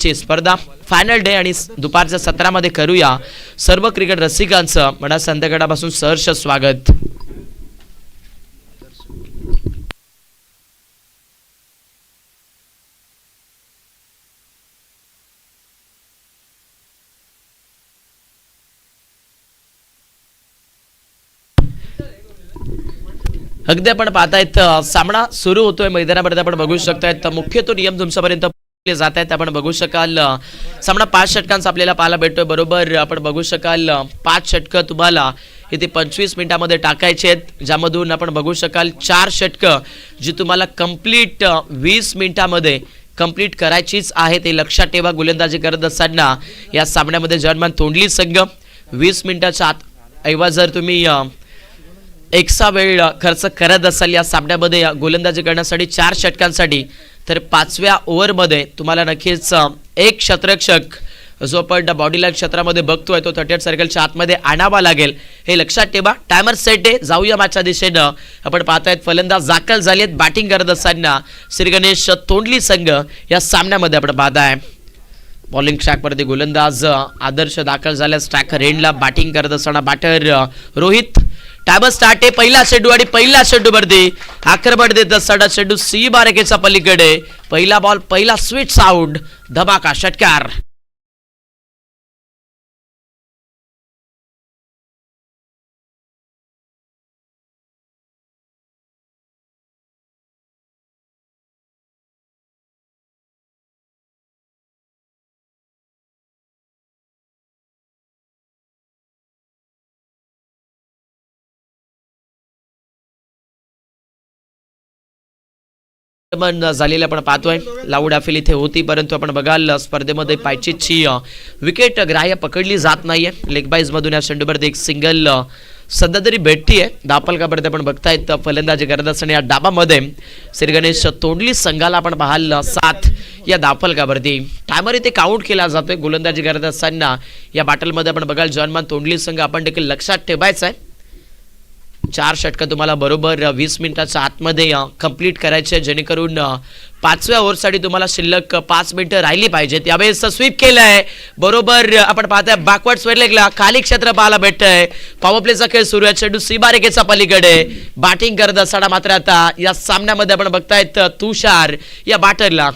ची स्पर्धा final day आणि दुपारच्या सत्रामध्ये करूया सर्व क्रिकेट रसिकांचं मना संध्याकाळपासून सहर्ष स्वागत। अगदी आपण पाहतायत सामना सुरू होतोय मैदानामध्ये आपण बघू शकतायत मुख्य तो नियम तुमच्यापर्यंत जात आहेत आपण बघू शकाल सामना 5 षटकांचा आपल्याला पाहायला भेटतोय बरोबर आपण बघू शकाल 5 षटक तुम्हाला इथे 25 मिनिटांमध्ये टाकायचे आहेत ज्यामधून आपण बघू शकाल 4 षटक जी तुम्हाला कंप्लीट 20 मिनिटांमध्ये कंप्लीट करायचीच आहे ते लक्षात ठेवा। गोलंदाजी करत असताना या सामन्यामध्ये जर्मन तोंडली संघ 20 मिनिटाच्या आत ऐवजी जर तुम्ही एक्स्ट्रा वेळ खर्च करत असाल या सामन्यामध्ये गोलंदाजी करण्यासाठी 4 षटकांसाठी तर 5व्या ओव्हरमध्ये तुम्हाला नक्कीच एक क्षेत्ररक्षक जो आपण बॉडी लाईन क्षेत्रामध्ये बघतोय तो 38 सर्कलच्या आतमध्ये आणावा लागेल हे लक्षात ठेवा। टायमर सेट आहे जाऊया मॅचच्या दिशेनं। आपण पाहतायत फलंदाज दाखल झालेत बॅटिंग करत असताना श्री गणेश तोंडली संघ या सामन्यामध्ये आपण पाहताय बॉलिंग ट्रॅकवरती गोलंदाज आदर्श दाखल झाल्यास स्ट्रायकर एंडला बॅटिंग करत असताना बॅटर रोहित टायमर स्टार्ट आहे पहिला चेंडू आणि पहिला चेंडूवरती आक्रमण देत असताना चेंडू सी बारेकेचा पलीकडे पहिला बॉल पहिला स्वीट साऊंड धमाका षटकार। झालेले आपण पाहतोय लाऊड अफिल इथे होती परंतु आपण बघाल स्पर्धेमध्ये पायचीची विकेट ग्राह्य पकडली जात नाहीये। लेग बाईज मधून या चेंडूवरती एक सिंगल सध्या तरी भेटतीये दापलकावरती आपण बघतायत फलंदाजी करत असताना या डाबामध्ये श्री गणेश तोंडली संघाला आपण पाहाल 7 या दापलकावरती टायमर इथे काउंट केला जातोय। गोलंदाजी करत असताना या बॅटलमध्ये आपण बघाल जर्मन तोंडली संघ आपण देखील लक्षात ठेवायचा आहे 4 षटक तुम्हाला बरोबर 20 मिनिटाच्या आतमध्ये कंप्लीट करायचे जेणेकरून 5व्या ओव्हरसाठी तुम्हाला शिल्लक 5 मिनिटं राहिली पाहिजेत। यावेळेस स्वीप केलाय बरोबर आपण पाहताय बॅकवर्ड स्वेरलेगला खाली क्षेत्र पाहायला भेटतंय पॉवर प्लेचा खेळ सुरू आहे चेंडू सी बारेकेचा पलीकडे बॅटिंग करत असताना मात्र आता या सामन्यामध्ये आपण बघतायत तुषार या बॅटरला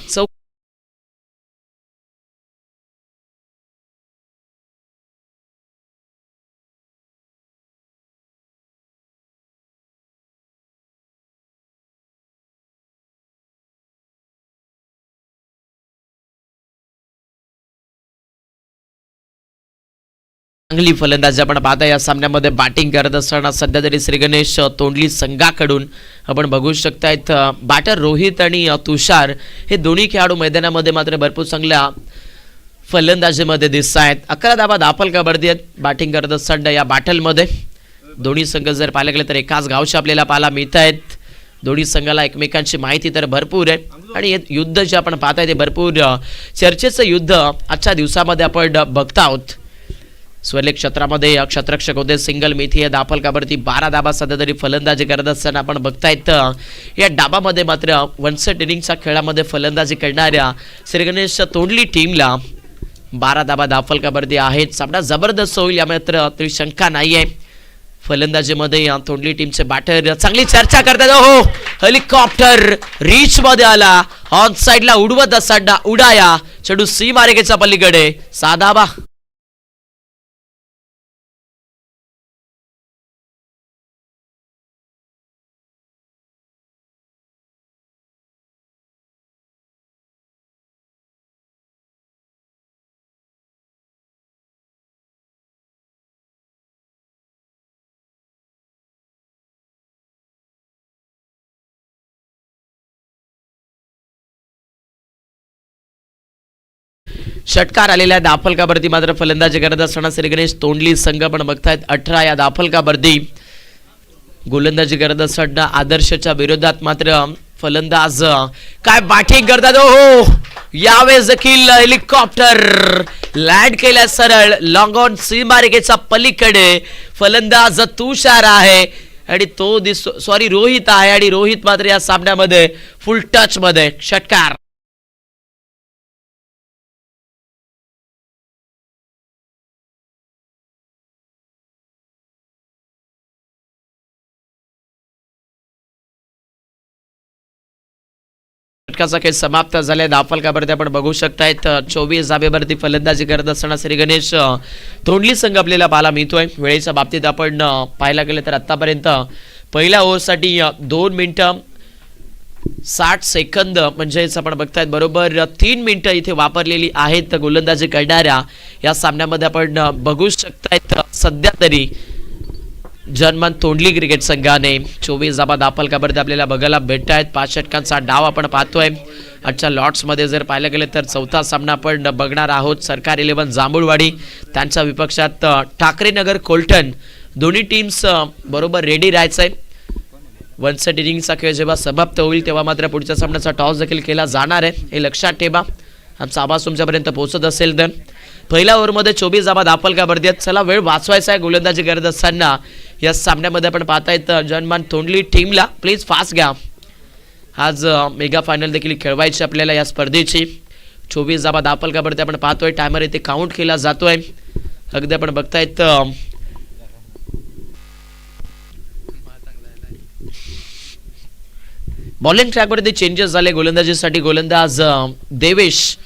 चांगली फलंदाजी आपण पाहता या सामन्यामध्ये बॅटिंग करत असताना सध्या तरी श्री गणेश तोंडली संघाकडून आपण बघू शकतायत बॅटर रोहित आणि तुषार हे दोन्ही खेळाडू मैदानामध्ये मात्र भरपूर चांगल्या फलंदाजीमध्ये दिसत आहेत। 11 धावा दापलकावरती आहेत बॅटिंग करत असताना या बॅटलमध्ये दोन्ही संघ जर पाहायला गेले तर एकाच गावचे आपल्याला पाहायला मिळत आहेत। दोन्ही संघाला एकमेकांची माहिती तर भरपूर आहे आणि हे युद्ध जे आपण पाहताय ते भरपूर चर्चेचं युद्ध आजच्या दिवसामध्ये आपण बघत आहोत। स्वलेख क्षेत्रामध्ये क्षेत्ररक्षक होते सिंगल मिथी या दापलकावरती 12 धाबा सध्या तरी फलंदाजी करत असताना आपण बघतायत या डाबामध्ये मात्र वन सेट इनिंगच्या खेळामध्ये फलंदाजी करणाऱ्या श्री गणेश तोंडली टीमला 12 धाबा दापलकावरती आहेत। सामना जबरदस्त होईल या मात्र तरी शंका नाहीये। फलंदाजीमध्ये तोंडली टीमचे बॅटर चांगली चर्चा करतात हो हेलिकॉप्टर रीच मध्ये आला ऑन साइडला उडवत असताना उडाया चेंडू सी मार्गेच्या पलीकडे 6 धाबा। षटकार आलेल्या दापलकावरती मात्र फलंदाजी करत असताना श्री गणेश तोंडली संघ पण बघतायत 18 या दापलकावरती गोलंदाजी करत असताना आदर्शच्या विरोधात मात्र फलंदाज काय बॅटिंग करतात हो यावेळेस देखील हेलिकॉप्टर लँड केल्या सरळ लॉंग ऑन सीमारेखेच्या पलीकडे फलंदाज तुषार आहे आणि तो सॉरी रोहित आहे आणि रोहित मात्र या सामन्यामध्ये फुल टच मध्ये षटकार षटकाचा खेळ समाप्त झालाय. धावफलकावरती आपण बघू शकतायत 24 धाब्यावरती फलंदाजी करत असताना श्री गणेश तोंडली संघ आपल्याला पाहायला मिळतोय. वेळेच्या बाबतीत आपण पाहायला गेलं तर आतापर्यंत पहिल्या ओव्हरसाठी 2 मिनिटं 60 सेकंद म्हणजेच आपण बघतायत बरोबर 3 मिनिटं इथे वापरलेली आहेत गोलंदाजी करणाऱ्या या सामन्यामध्ये. आपण बघू शकतायत सध्या तरी जनमन तोंडली क्रिकेट संघाने 24 धाबा धावफलकावरती आपल्याला बघायला भेटत आहेत. 5 षटकांचा डाव आपण पाहतोय. आजच्या लॉट्समध्ये जर पाहायला गेलं तर चौथा सामना आपण बघणार आहोत. सरकार 11 जांभूळवाडी त्यांच्या विपक्षात ठाकरे नगर कोल्टन. दोन्ही टीम्स बरोबर रेडी राहायचं आहे. 1 सेट इनिंगचा खेळ जेव्हा समाप्त होईल तेव्हा मात्र पुढच्या सामन्याचा टॉस देखील केला जाणार आहे, हे लक्षात ठेवा. आमचा आवाज तुमच्यापर्यंत पोहोचत असेल तर पहिल्या ओव्हरमध्ये 24 धाबा धावफलकावरती आहेत. चला वेळ वाचवायचा आहे गोलंदाजी करत असताना या सामन्यामध्ये आपण पाहतायत जनमान तोंडली टीमला प्लीज फास्ट घ्या. आज मेगा फायनल देखील खेळवायची आपल्याला या स्पर्धेची. 24 धाबा धावफलकावरती आपण पाहतोय टायमर इथे काउंट केला जातोय. अगदी आपण बघतायत बॉलिंग ट्रॅकवरती चेंजेस झाले गोलंदाजीसाठी. गोलंदाज देवेश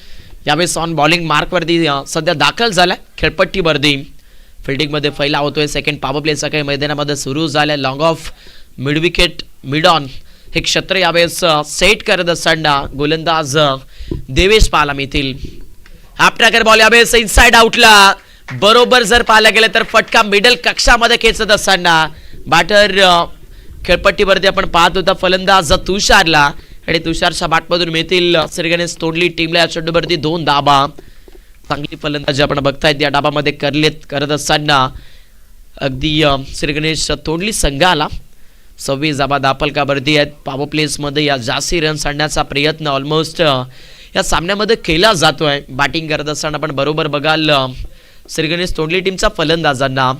यावेळेस ऑन बॉलिंग मार्कवरती सध्या दाखल झालाय खेळपट्टीवरती. फिल्डिंगमध्ये फैला होतोय. सेकंड पॉवर प्लेचा काही मैदानामध्ये सुरू झालाय. Long of mid wicket mid on हे क्षेत्र यावेळेस सेट करत असताना गोलंदाज देवेश पाहायला मिळतील. हाफ ट्रॅकर बॉल यावेळेस इनसाइड आउटला बरोबर जर पाहायला गेलं तर फटका मिडल कक्षामध्ये खेचत असताना बॅटर खेळपट्टीवरती आपण पाहत होता फलंदाज तुषारला आणि तुषारच्या बॅटमधून मिळतील श्री गणेश तोंडली टीमला या चेंडूवरती 2 धाबा. चांगली फलंदाजी आपण बघतायत या डाबामध्ये करत असताना अगदी श्री गणेश तोंडली संघाला 26 धाबा धावफलकावरती आहेत. पॉवर प्लेसमध्ये या जास्ती रन्स आणण्याचा प्रयत्न ऑलमोस्ट या सामन्यामध्ये केला जातोय. बॅटिंग करत असताना आपण बरोबर बघाल श्री गणेश तोंडली टीमचा फलंदाजांना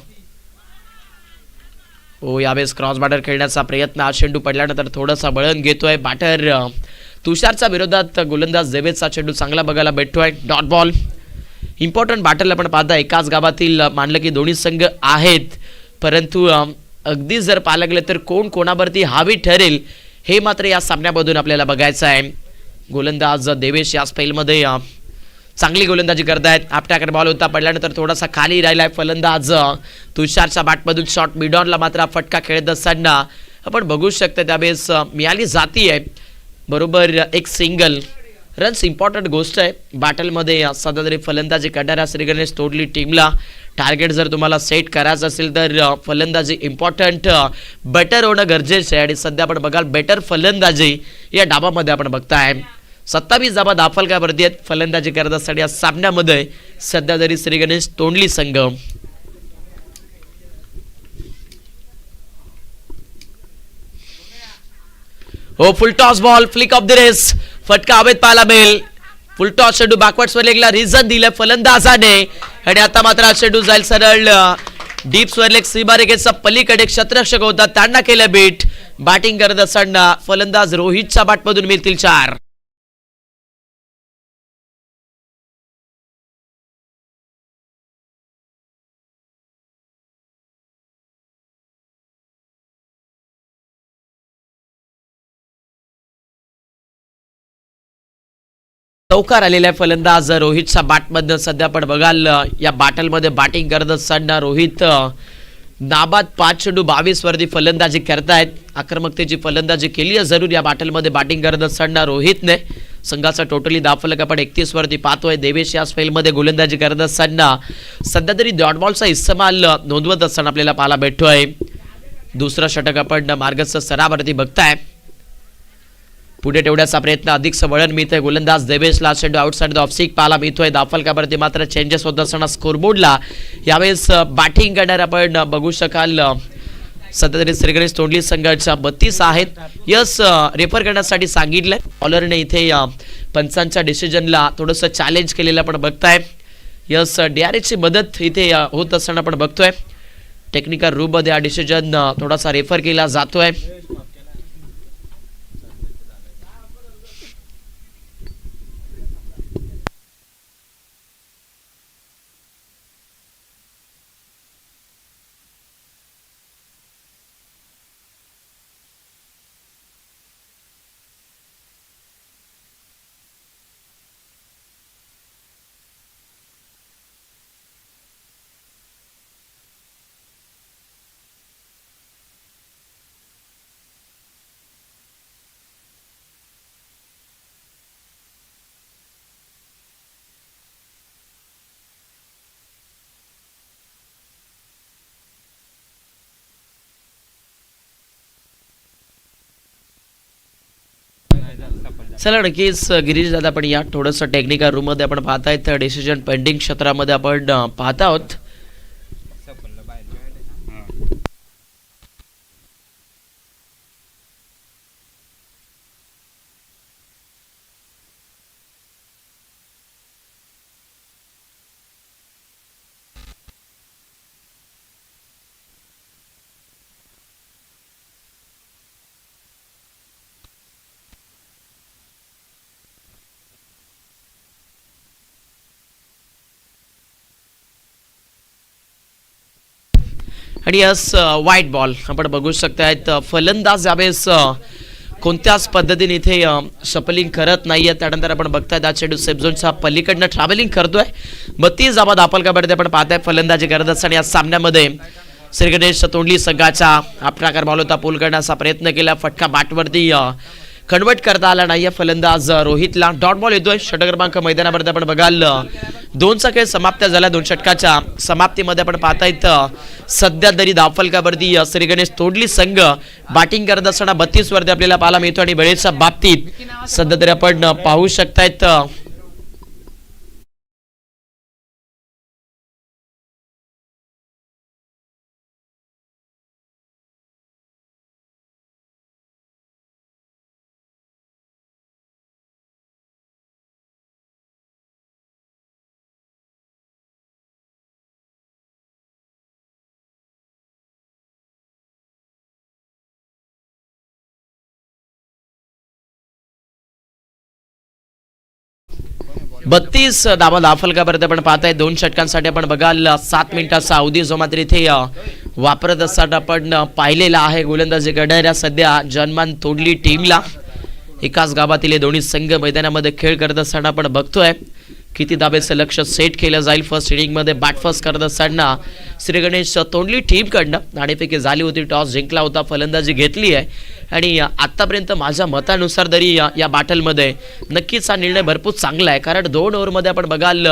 यावेळेस क्रॉस बॅटर खेळण्याचा प्रयत्न. आज चेंडू पडल्यानंतर थोडासा वळण घेतोय बॅटर तुषारच्या विरोधात गोलंदाज देवेशचा चेंडू चांगला बघायला भेटतोय. डॉट बॉल इम्पॉर्टंट बॅटरला आपण पाहता एकाच गावातील मानलं की दोन्ही संघ आहेत, परंतु अगदी जर पाहायला गेलं तर कोण कोणावरती हावी ठरेल हे मात्र या सामन्यामधून आपल्याला बघायचं आहे. गोलंदाज देवेश या स्पेलमध्ये चांगली गोलंदाजी करतायत. आपट्याकडे बॉल होता पडल्यानंतर थोडासा खाली राहिलाय फलंदाज तुषारच्या बॅटमधून शॉट मिडॉनला मात्र फटका खेळत असताना आपण बघू शकता त्यावेळेस मिळाली जाती आहे बरोबर एक सिंगल रन्स. इम्पॉर्टंट गोष्ट आहे बॅटलमध्ये सध्या तरी फलंदाजी करणाऱ्या श्री गणेश तोंडली टीमला. टार्गेट जर तुम्हाला सेट करायचं असेल तर फलंदाजी इम्पॉर्टंट बेटर होणं गरजेचं आहे आणि सध्या आपण बघाल बेटर फलंदाजी या डाबामध्ये आपण बघताय. 27 धाबा धावफलकावरती आहेत फलंदाजी करत असताना या सामन्यामध्ये सध्या तरी श्री गणेश तोंडली संघ. हो full toss ball flick off the race फटका हवेत पाहायला मिळेल. फुल टॉस चेंडू बॅकवर्ड स्वर्लेगला रिझन दिलं फलंदाजाने आणि आता मात्र चेंडू जाईल सरळ डीप स्वर्लेग सीमारेखेचा पलीकडे क्षेत्ररक्षक होता त्यांना केलं बीट. बॅटिंग करत असताना फलंदाज रोहितच्या बॅटमधून मिळतील 4. चौकार आलेला फलंदाज रोहितच्या बॅटमधनं सध्या आपण बघाल या बॅटलमध्ये बॅटिंग करत असताना रोहित नाबाद 5 चेंडू 22 वरती फलंदाजी करतायत. आक्रमकतेची फलंदाजी केली आहे जरूर या बॅटलमध्ये बॅटिंग करत असताना रोहितने. संघाचा टोटली धावफलक आपण 31 वरती पाहतोय. देवेश या स्पेलमध्ये गोलंदाजी करत असताना सध्या तरी डॉट बॉलचा इस्तेमाल नोंदवत असताना आपल्याला पाहायला भेटतोय. दुसरं षटक आपण मार्गस्थ स्तरावरती बघताय. पुढे ठेवण्याचा प्रयत्न अधिक वळण मिळतोय गोलंदाज देवेशला. चेंडू आउटसाइड द ऑफ स्टिक पाहायला मिळतोय. धावफलकावरती मात्र चेंजेस होत असताना स्कोरबोर्डला यावेळेस बॅटिंग करणार आपण बघू शकाल सध्या तरी श्री गणेश तोंडली संघाच्या 32 आहेत. यस रेफर करण्यासाठी सांगितलंय बॉलरने. इथे पंचांच्या डिसिजनला थोडंसं चॅलेंज केलेलं आपण बघताय. यस DRHची मदत इथे होत असताना आपण बघतोय. टेक्निकल रूममध्ये हा डिसिजन थोडासा रेफर केला जातोय. चला नक्कीच गिरीश दादा, आपण या थोडंसं टेक्निकल रूम मध्ये आपण पाहतायत डिसिजन पेंडिंग क्षेत्रामध्ये आपण पाहत आहोत. आणि यस व्हाईट बॉल आपण बघू शकतायत. फलंदाज यावेळेस कोणत्याच पद्धतीने इथे शपलिंग करत नाहीये. त्यानंतर आपण बघताय हा चेंडू सेफ झोनच्या पलीकडनं ट्रॅव्हलिंग करतोय. 32 धावा दापलकामध्ये आपण पाहताय फलंदाजी करत असताना या सामन्यामध्ये श्री गणेश तोंडली संघाचा आपटाकार बॉल होता, पूल करण्याचा प्रयत्न केला, फटका बॅटवरती कन्वर्ट करता आला नाही. फलंदाज रोहितला डॉट बॉल येतोय. षटक क्रमांक मैदानावरती आपण बघाल 2चा खेळ समाप्त झाला. 2 षटकाच्या समाप्तीमध्ये आपण पाहतायत सध्या तरी धावफलकावरती श्री गणेश तोंडली संघ बॅटिंग करत असताना 32 वरती आपल्याला पाहायला मिळतो. आणि वेळेच्या बाबतीत सध्या तरी आपण पाहू शकतायत बत्तीस धावा दाफलकापर्यंत आपण पाहताय. 2 षटकांसाठी आपण बघाल 7 मिनिटाचा अवधी जो मात्र इथे वापरत असताना आपण पाहिलेला आहे. गोलंदाजी करणाऱ्या सध्या जनमान तोडली टीमला एकाच गावातील हे दोन्ही संघ मैदानामध्ये खेळ करत असताना आपण बघतोय किती धाब्याचं लक्ष सेट केलं जाईल. फर्स्ट इनिंग मध्ये बॅट फर्स्ट करत असताना श्री गणेश तोंडली टीमकडनं नाणेफेकी झाली होती. टॉस जिंकला होता, फलंदाजी घेतली आहे. आणि आतापर्यंत माझ्या मतानुसार तरी या बॅटलमध्ये नक्कीच हा निर्णय भरपूर चांगला आहे. कारण 2 ओव्हरमध्ये आपण बघाल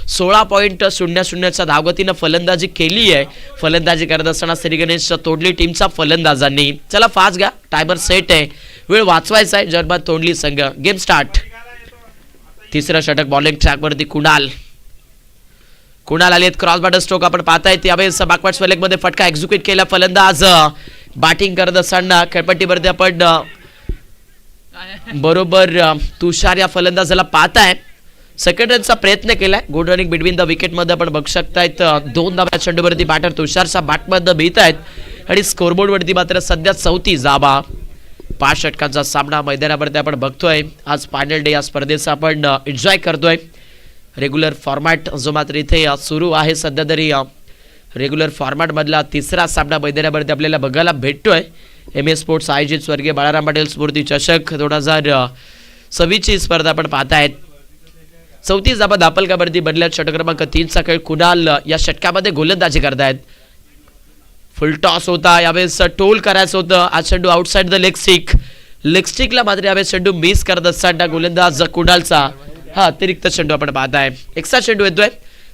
16.00च्या धावगतीनं फलंदाजी केली आहे. फलंदाजी करत असताना श्री गणेश तोंडली टीमचा फलंदाजांनी चला फास्ट घ्या, टायमर सेट आहे, वेळ वाचवायचा आहे. जरबा तोंडली संघ गेम स्टार्ट. तिसरं षटक बॉलिंग ट्रॅकवरती कुणाल आलेत. क्रॉस बॅटर स्ट्रोक आपण पाहतायत. यावेळेस बॅकवर्ड स्वेलेग मध्ये फटका एक्झिक्यूट केला. फलंदाज बॅटिंग करत असताना खेळपट्टीवरती आपण बरोबर तुषार या फलंदाजाला पाहताय. सेकंड रनचा प्रयत्न केलाय. Good running between the wicket मध्ये आपण बघू शकतायत. 2 धाव्या चेंडूवरती बॅटर तुषारच्या बॅटमध्ये भीत आहेत. आणि स्कोरबोर्ड वरती मात्र सध्या 34 धावा. 5 षटकांचा सामना मैदानावरती आपण बघतोय. आज फायनल डे या स्पर्धेचा आपण एन्जॉय करतोय. रेग्युलर फॉर्मॅट जो मात्र इथे सुरू आहे. सध्या तरी रेग्युलर फॉर्मॅट मधला तिसरा सामना मैदानावरती आपल्याला बघायला भेटतोय. MS स्पोर्ट्स आयोजित स्वर्गीय बाळाराम पाटील स्फूर्ती चषक 2026 ची स्पर्धा आपण पाहतायत. 34 धावा दापलकावरती बनल्यात. षटक क्रमांक 3चा खेळ कुणाल या षटकामध्ये गोलंदाजी करतायत. फुल टॉस होता. यावेळेस टोल करायचं होतं. आज चेंडू आउटसाइड द लेग स्टिकला मात्र यावेळेस चेंडू मिस करत असताना गोलंदाज कुणालचा हा अतिरिक्त चेंडू आपण पाहताय. एक्स्ट्रा चेंडू येतोय.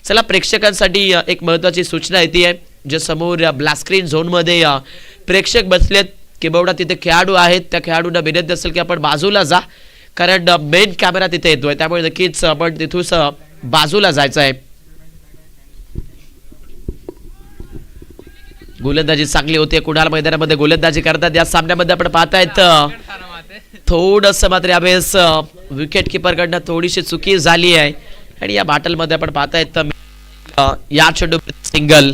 चला प्रेक्षकांसाठी एक महत्त्वाची सूचना येते आहे. जे समोर ब्लॅक स्क्रीन झोनमध्ये प्रेक्षक बसलेत, किंबहुना तिथे खेळाडू आहेत, त्या खेळाडूंना विनंती असेल की आपण बाजूला जा, कारण मेन कॅमेरा तिथे येतोय. त्यामुळे नक्कीच आपण तिथून बाजूला जायचं आहे. गोलंदाजी चांगली होते. कुणाल मैदानामध्ये गोलंदाजी करतात. या सामन्यामध्ये आपण पाहतायत थोडंसं मात्र यावेळेस विकेट किपर कडनं थोडीशी चुकी झाली आहे. आणि या बॅटलमध्ये आपण पाहतायत या चेंडू सिंगल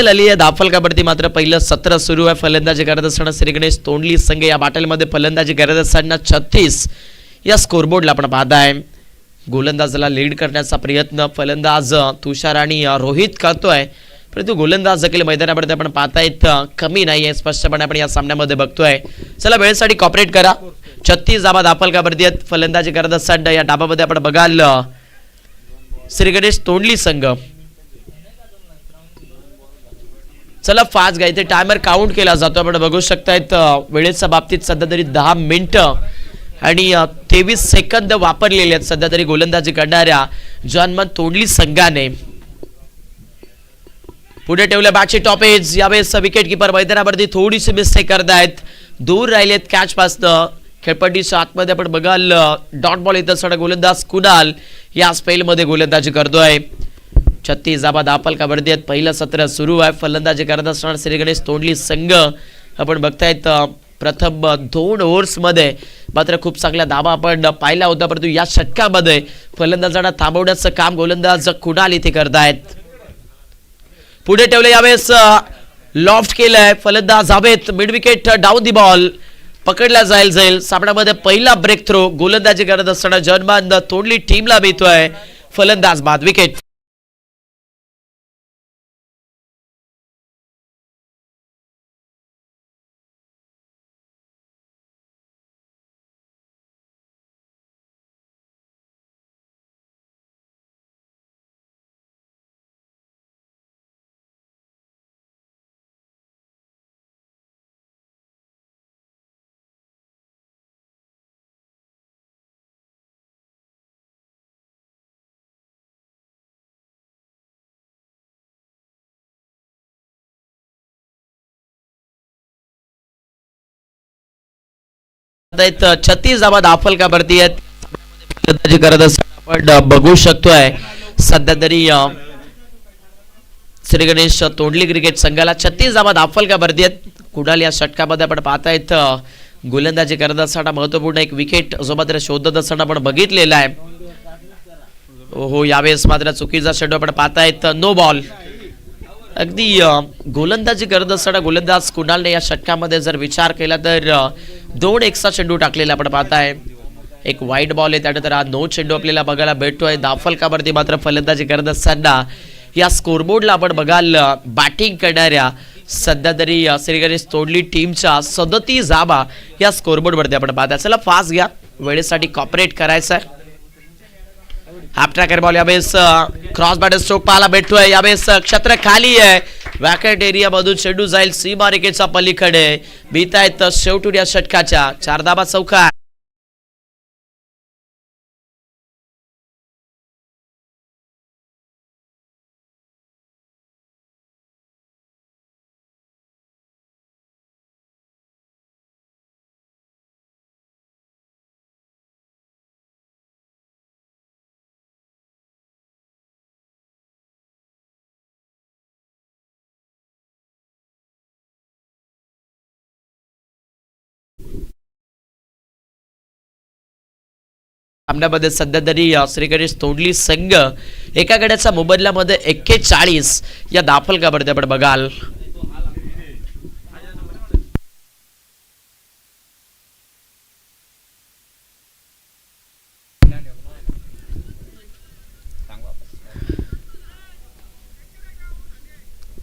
आली आहे. दाफलकावरती मात्र पहिलं सत्र सुरू आहे. फलंदाजी करत असताना श्री गणेश तोंडली संघ या बॅटलमध्ये फलंदाजी करत असताना 36 या स्कोरबोर्डला आपण पाहताय. गोलंदाजाला लीड करण्याचा प्रयत्न फलंदाज तुषार आणि रोहित करतोय, परंतु गोलंदाज देखील मैदानावरती आपण पाहतायत कमी नाहीये. स्पष्टपणे आपण या सामन्यामध्ये बघतोय. चला वेळेसाठी कॉपरेट करा. 36 धावा दापलकावरती आहेत. फलंदाजी करत असताना या डाबामध्ये आपण बघाल श्री गणेश तोंडली संघ. चला फास्ट घ्या. इथे टायमर काउंट केला जातो. आपण बघू शकतायत वेळेच्या बाबतीत सध्या तरी 10 मिनिटं आणि 23 सेकंद वापरलेले आहेत सध्या तरी गोलंदाजी करणाऱ्या जनमान तोंडली संघाने. पुढे ठेवलं बॅटची टॉप एज. यावेळेस विकेट किपर मैदानावरती थोडीशी मिस्टेक करतायत. दूर राहिलेत कॅच पासनं. खेळपट्टीच्या आतमध्ये आपण बघाल डॉट बॉल येत असताना गोलंदाज कुणाल या स्पेलमध्ये गोलंदाजी करतोय. 36 धाबा धापलकावरती आहेत. पहिलं सत्र सुरू आहे. फलंदाजी करत असताना श्री गणेश तोंडली संघ आपण बघतायत प्रथम 2 ओव्हर्समध्ये मात्र खूप चांगल्या धाबा आपण पाहिला होता, परंतु या षटकामध्ये फलंदाजांना थांबवण्याचं काम गोलंदाज कुणाल इथे करतायत. पुढे ठेवले यावेळेस लॉफ्ट केलंय फलंदाज हवेत. Mid wicket down the ball पकडला जाईल. सामन्यामध्ये पहिला ब्रेक थ्रो गोलंदाजी करत असताना जर्मन तोंडली टीमला मिळतोय. फलंदाज बाद विकेट. आहेत 36 धावा धापलकावरती आहेत. फलंदाजी करत असताना आपण बघू शकतोय सध्या तरी श्री गणेश तोंडली क्रिकेट संघाला 36 धावा धापलकावरती आहेत. कुणाल या षटकामध्ये आपण पाहतायत गोलंदाजी करत असताना महत्वपूर्ण एक विकेट जो मात्र शोधत असताना आपण बघितलेला आहे. हो यावेळेस मात्र चुकीचा चेंडू आपण पाहतायत. No ball. अगदी गोलंदाजी करत असताना गोलंदाज कुणालने या षटकामध्ये जर विचार केला तर 2 एक्स्ट्रा चेंडू टाकलेला आपण पाहताय. एक वाईट बॉल आहे, त्यानंतर हा नो चेंडू आपल्याला बघायला भेटतोय. धाफलकावरती मात्र फलंदाजी करत असताना या स्कोरबोर्डला आपण बघाल बॅटिंग करणाऱ्या सध्या तरी श्री गणेश तोंडली टीमच्या 37 धावा या स्कोरबोर्डवरती आपण पाहताय. चला फास्ट घ्या, वेळेसाठी कॉपरेट करायचं आहे. हाफ ट्रॅकर बॉल यावेळेस क्रॉस बॅटर स्ट्रोक पाहायला भेटतोय. यावेळेस क्षेत्र खाली आहे. वॅकेट एरिया मधून चेंडू जाईल सीमारेखेच्या पलीकडे. भीत आहेत शेवटून या षटकाच्या 4 धावा चौकार. सामन्यामध्ये सध्या तरी श्री गणेश तोंडली संघ एका गड्याच्या मोबदल्यामध्ये 41 या दाफलकावरती आपण बघाल.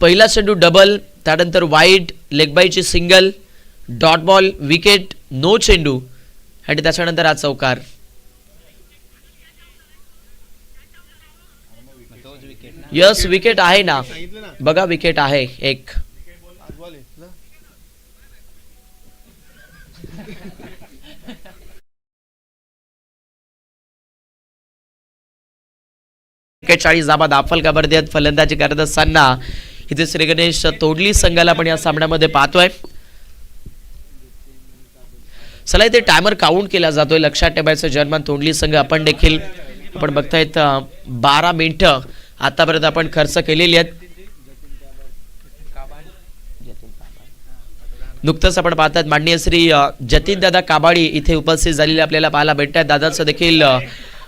पहिला चेंडू डबल, त्यानंतर वाईड, लेग बायची single, dot ball, wicket, no चेंडू आणि त्याच्यानंतर हा चौकार. यस विकेट आहे ना, बघा विकेट आहे एक. चाळीस धाबा दाफलकावरती आहेत. फलंदाजी करत असताना इथे श्री गणेश तोंडली संघाला पण या सामन्यामध्ये पाहतोय. चला इथे टायमर काउंट केला जातोय, लक्षात ठेवायचं. जर्मन तोंडली संघ आपण देखील आपण बघतायत 12 मिनिटं आतापर्यंत आपण खर्च केलेली आहेत. नुकतंच आपण पाहतात माननीय श्री जतीन दादा काबाडी इथे उपस्थित झालेले आपल्याला पाहायला भेटतात. दादांचं देखील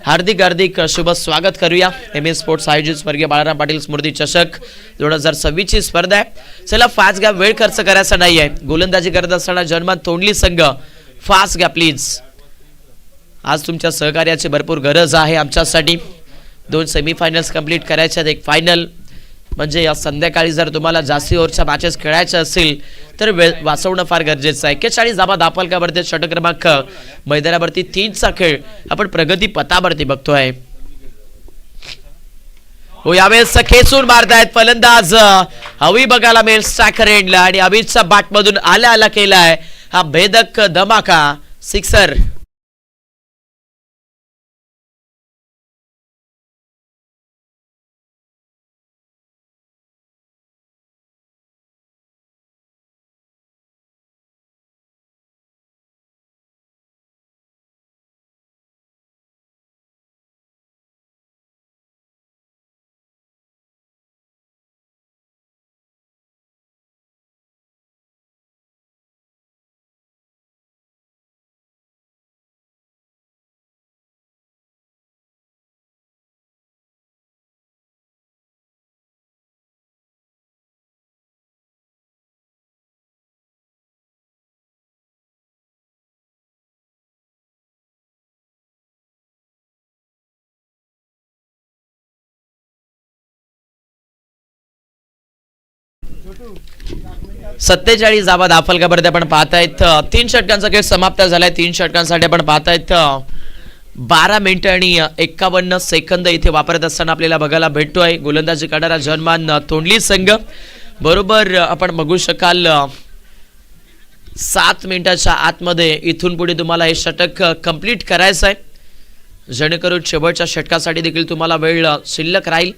हार्दिक हार्दिक शुभ स्वागत करूया. MS स्पोर्ट्स आयोजित स्वर्गीय बाळाराम पाटील स्मृती चषक 2026 ची स्पर्धा आहे. चला फास्ट घ्या, वेळ खर्च करायचा नाहीये. गोलंदाजी करत असताना जर्मन तोंडली संघ फास्ट घ्या प्लीज. आज तुमच्या सहकार्याची भरपूर गरज आहे आमच्यासाठी. 2 सेमीफायनल्स कंप्लीट करायचे आहेत, एक फायनल. म्हणजे या संध्याकाळी जर तुम्हाला जास्ती ओव्हरच्या मॅचेस खेळायच्या असतील तर वेळ वाचवणं फार गरजेचं आहे. 41 धाबा दाफलकावरती षटक क्रमांक मैदानावरती 3चा खेळ आपण प्रगती पथावरती बघतोय. हो यावेळेस खेचून मारतायत फलंदाज. हवी बघायला मिळेल स्ट्रायकर एंडला आणि अभितच्या बॅट मधून आला केलाय हा भेदक धमाका सिक्सर. 47 धावा फलकावरती आपण पाहतायत. 3 षटकांचा खेळ समाप्त झालाय. 3 षटकांसाठी आपण पाहतायत 12 मिनिटं आणि 51 सेकंद इथे वापरत असताना आपल्याला बघायला भेटतोय. गोलंदाजी करणारा जनमान तोंडली संघ बरोबर आपण बघू शकाल 7 मिनिटाच्या आतमध्ये इथून पुढे तुम्हाला हे षटक कंप्लीट करायचं आहे, जेणेकरून शेवटच्या षटकासाठी देखील तुम्हाला वेळ शिल्लक राहील.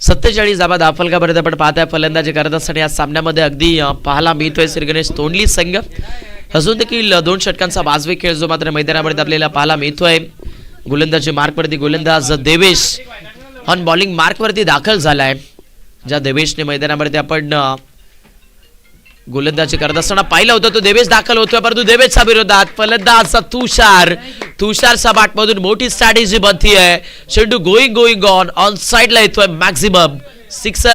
सत्तेचाळीस धावा फलकापर्यंत आपण पाहताय. फलंदाजी करत असताना या सामन्यामध्ये अगदी पाहायला मिळतोय श्री गणेश तोंडली संघ. अजून देखील 2 षटकांचा वाजवी खेळ जो मात्र मैदानामध्ये आपल्याला पाहायला मिळतोय. गोलंदाजी मार्कवरती गोलंदाज देवेश ऑन बॉलिंग मार्कवरती दाखल झालाय. ज्या देवेशने मैदानामध्ये आपण गोलंदाजी करत असताना पाहिलं होतं तो देवेश दाखल होतोय, परंतु देवेशच्या विरोधात फलंदाज तुषार सबाट मधून मोठी स्ट्रॅटेजी बनती आहे. चेंडू गोईंग ऑन साइडला येतोय मॅक्सिमम सिक्सर.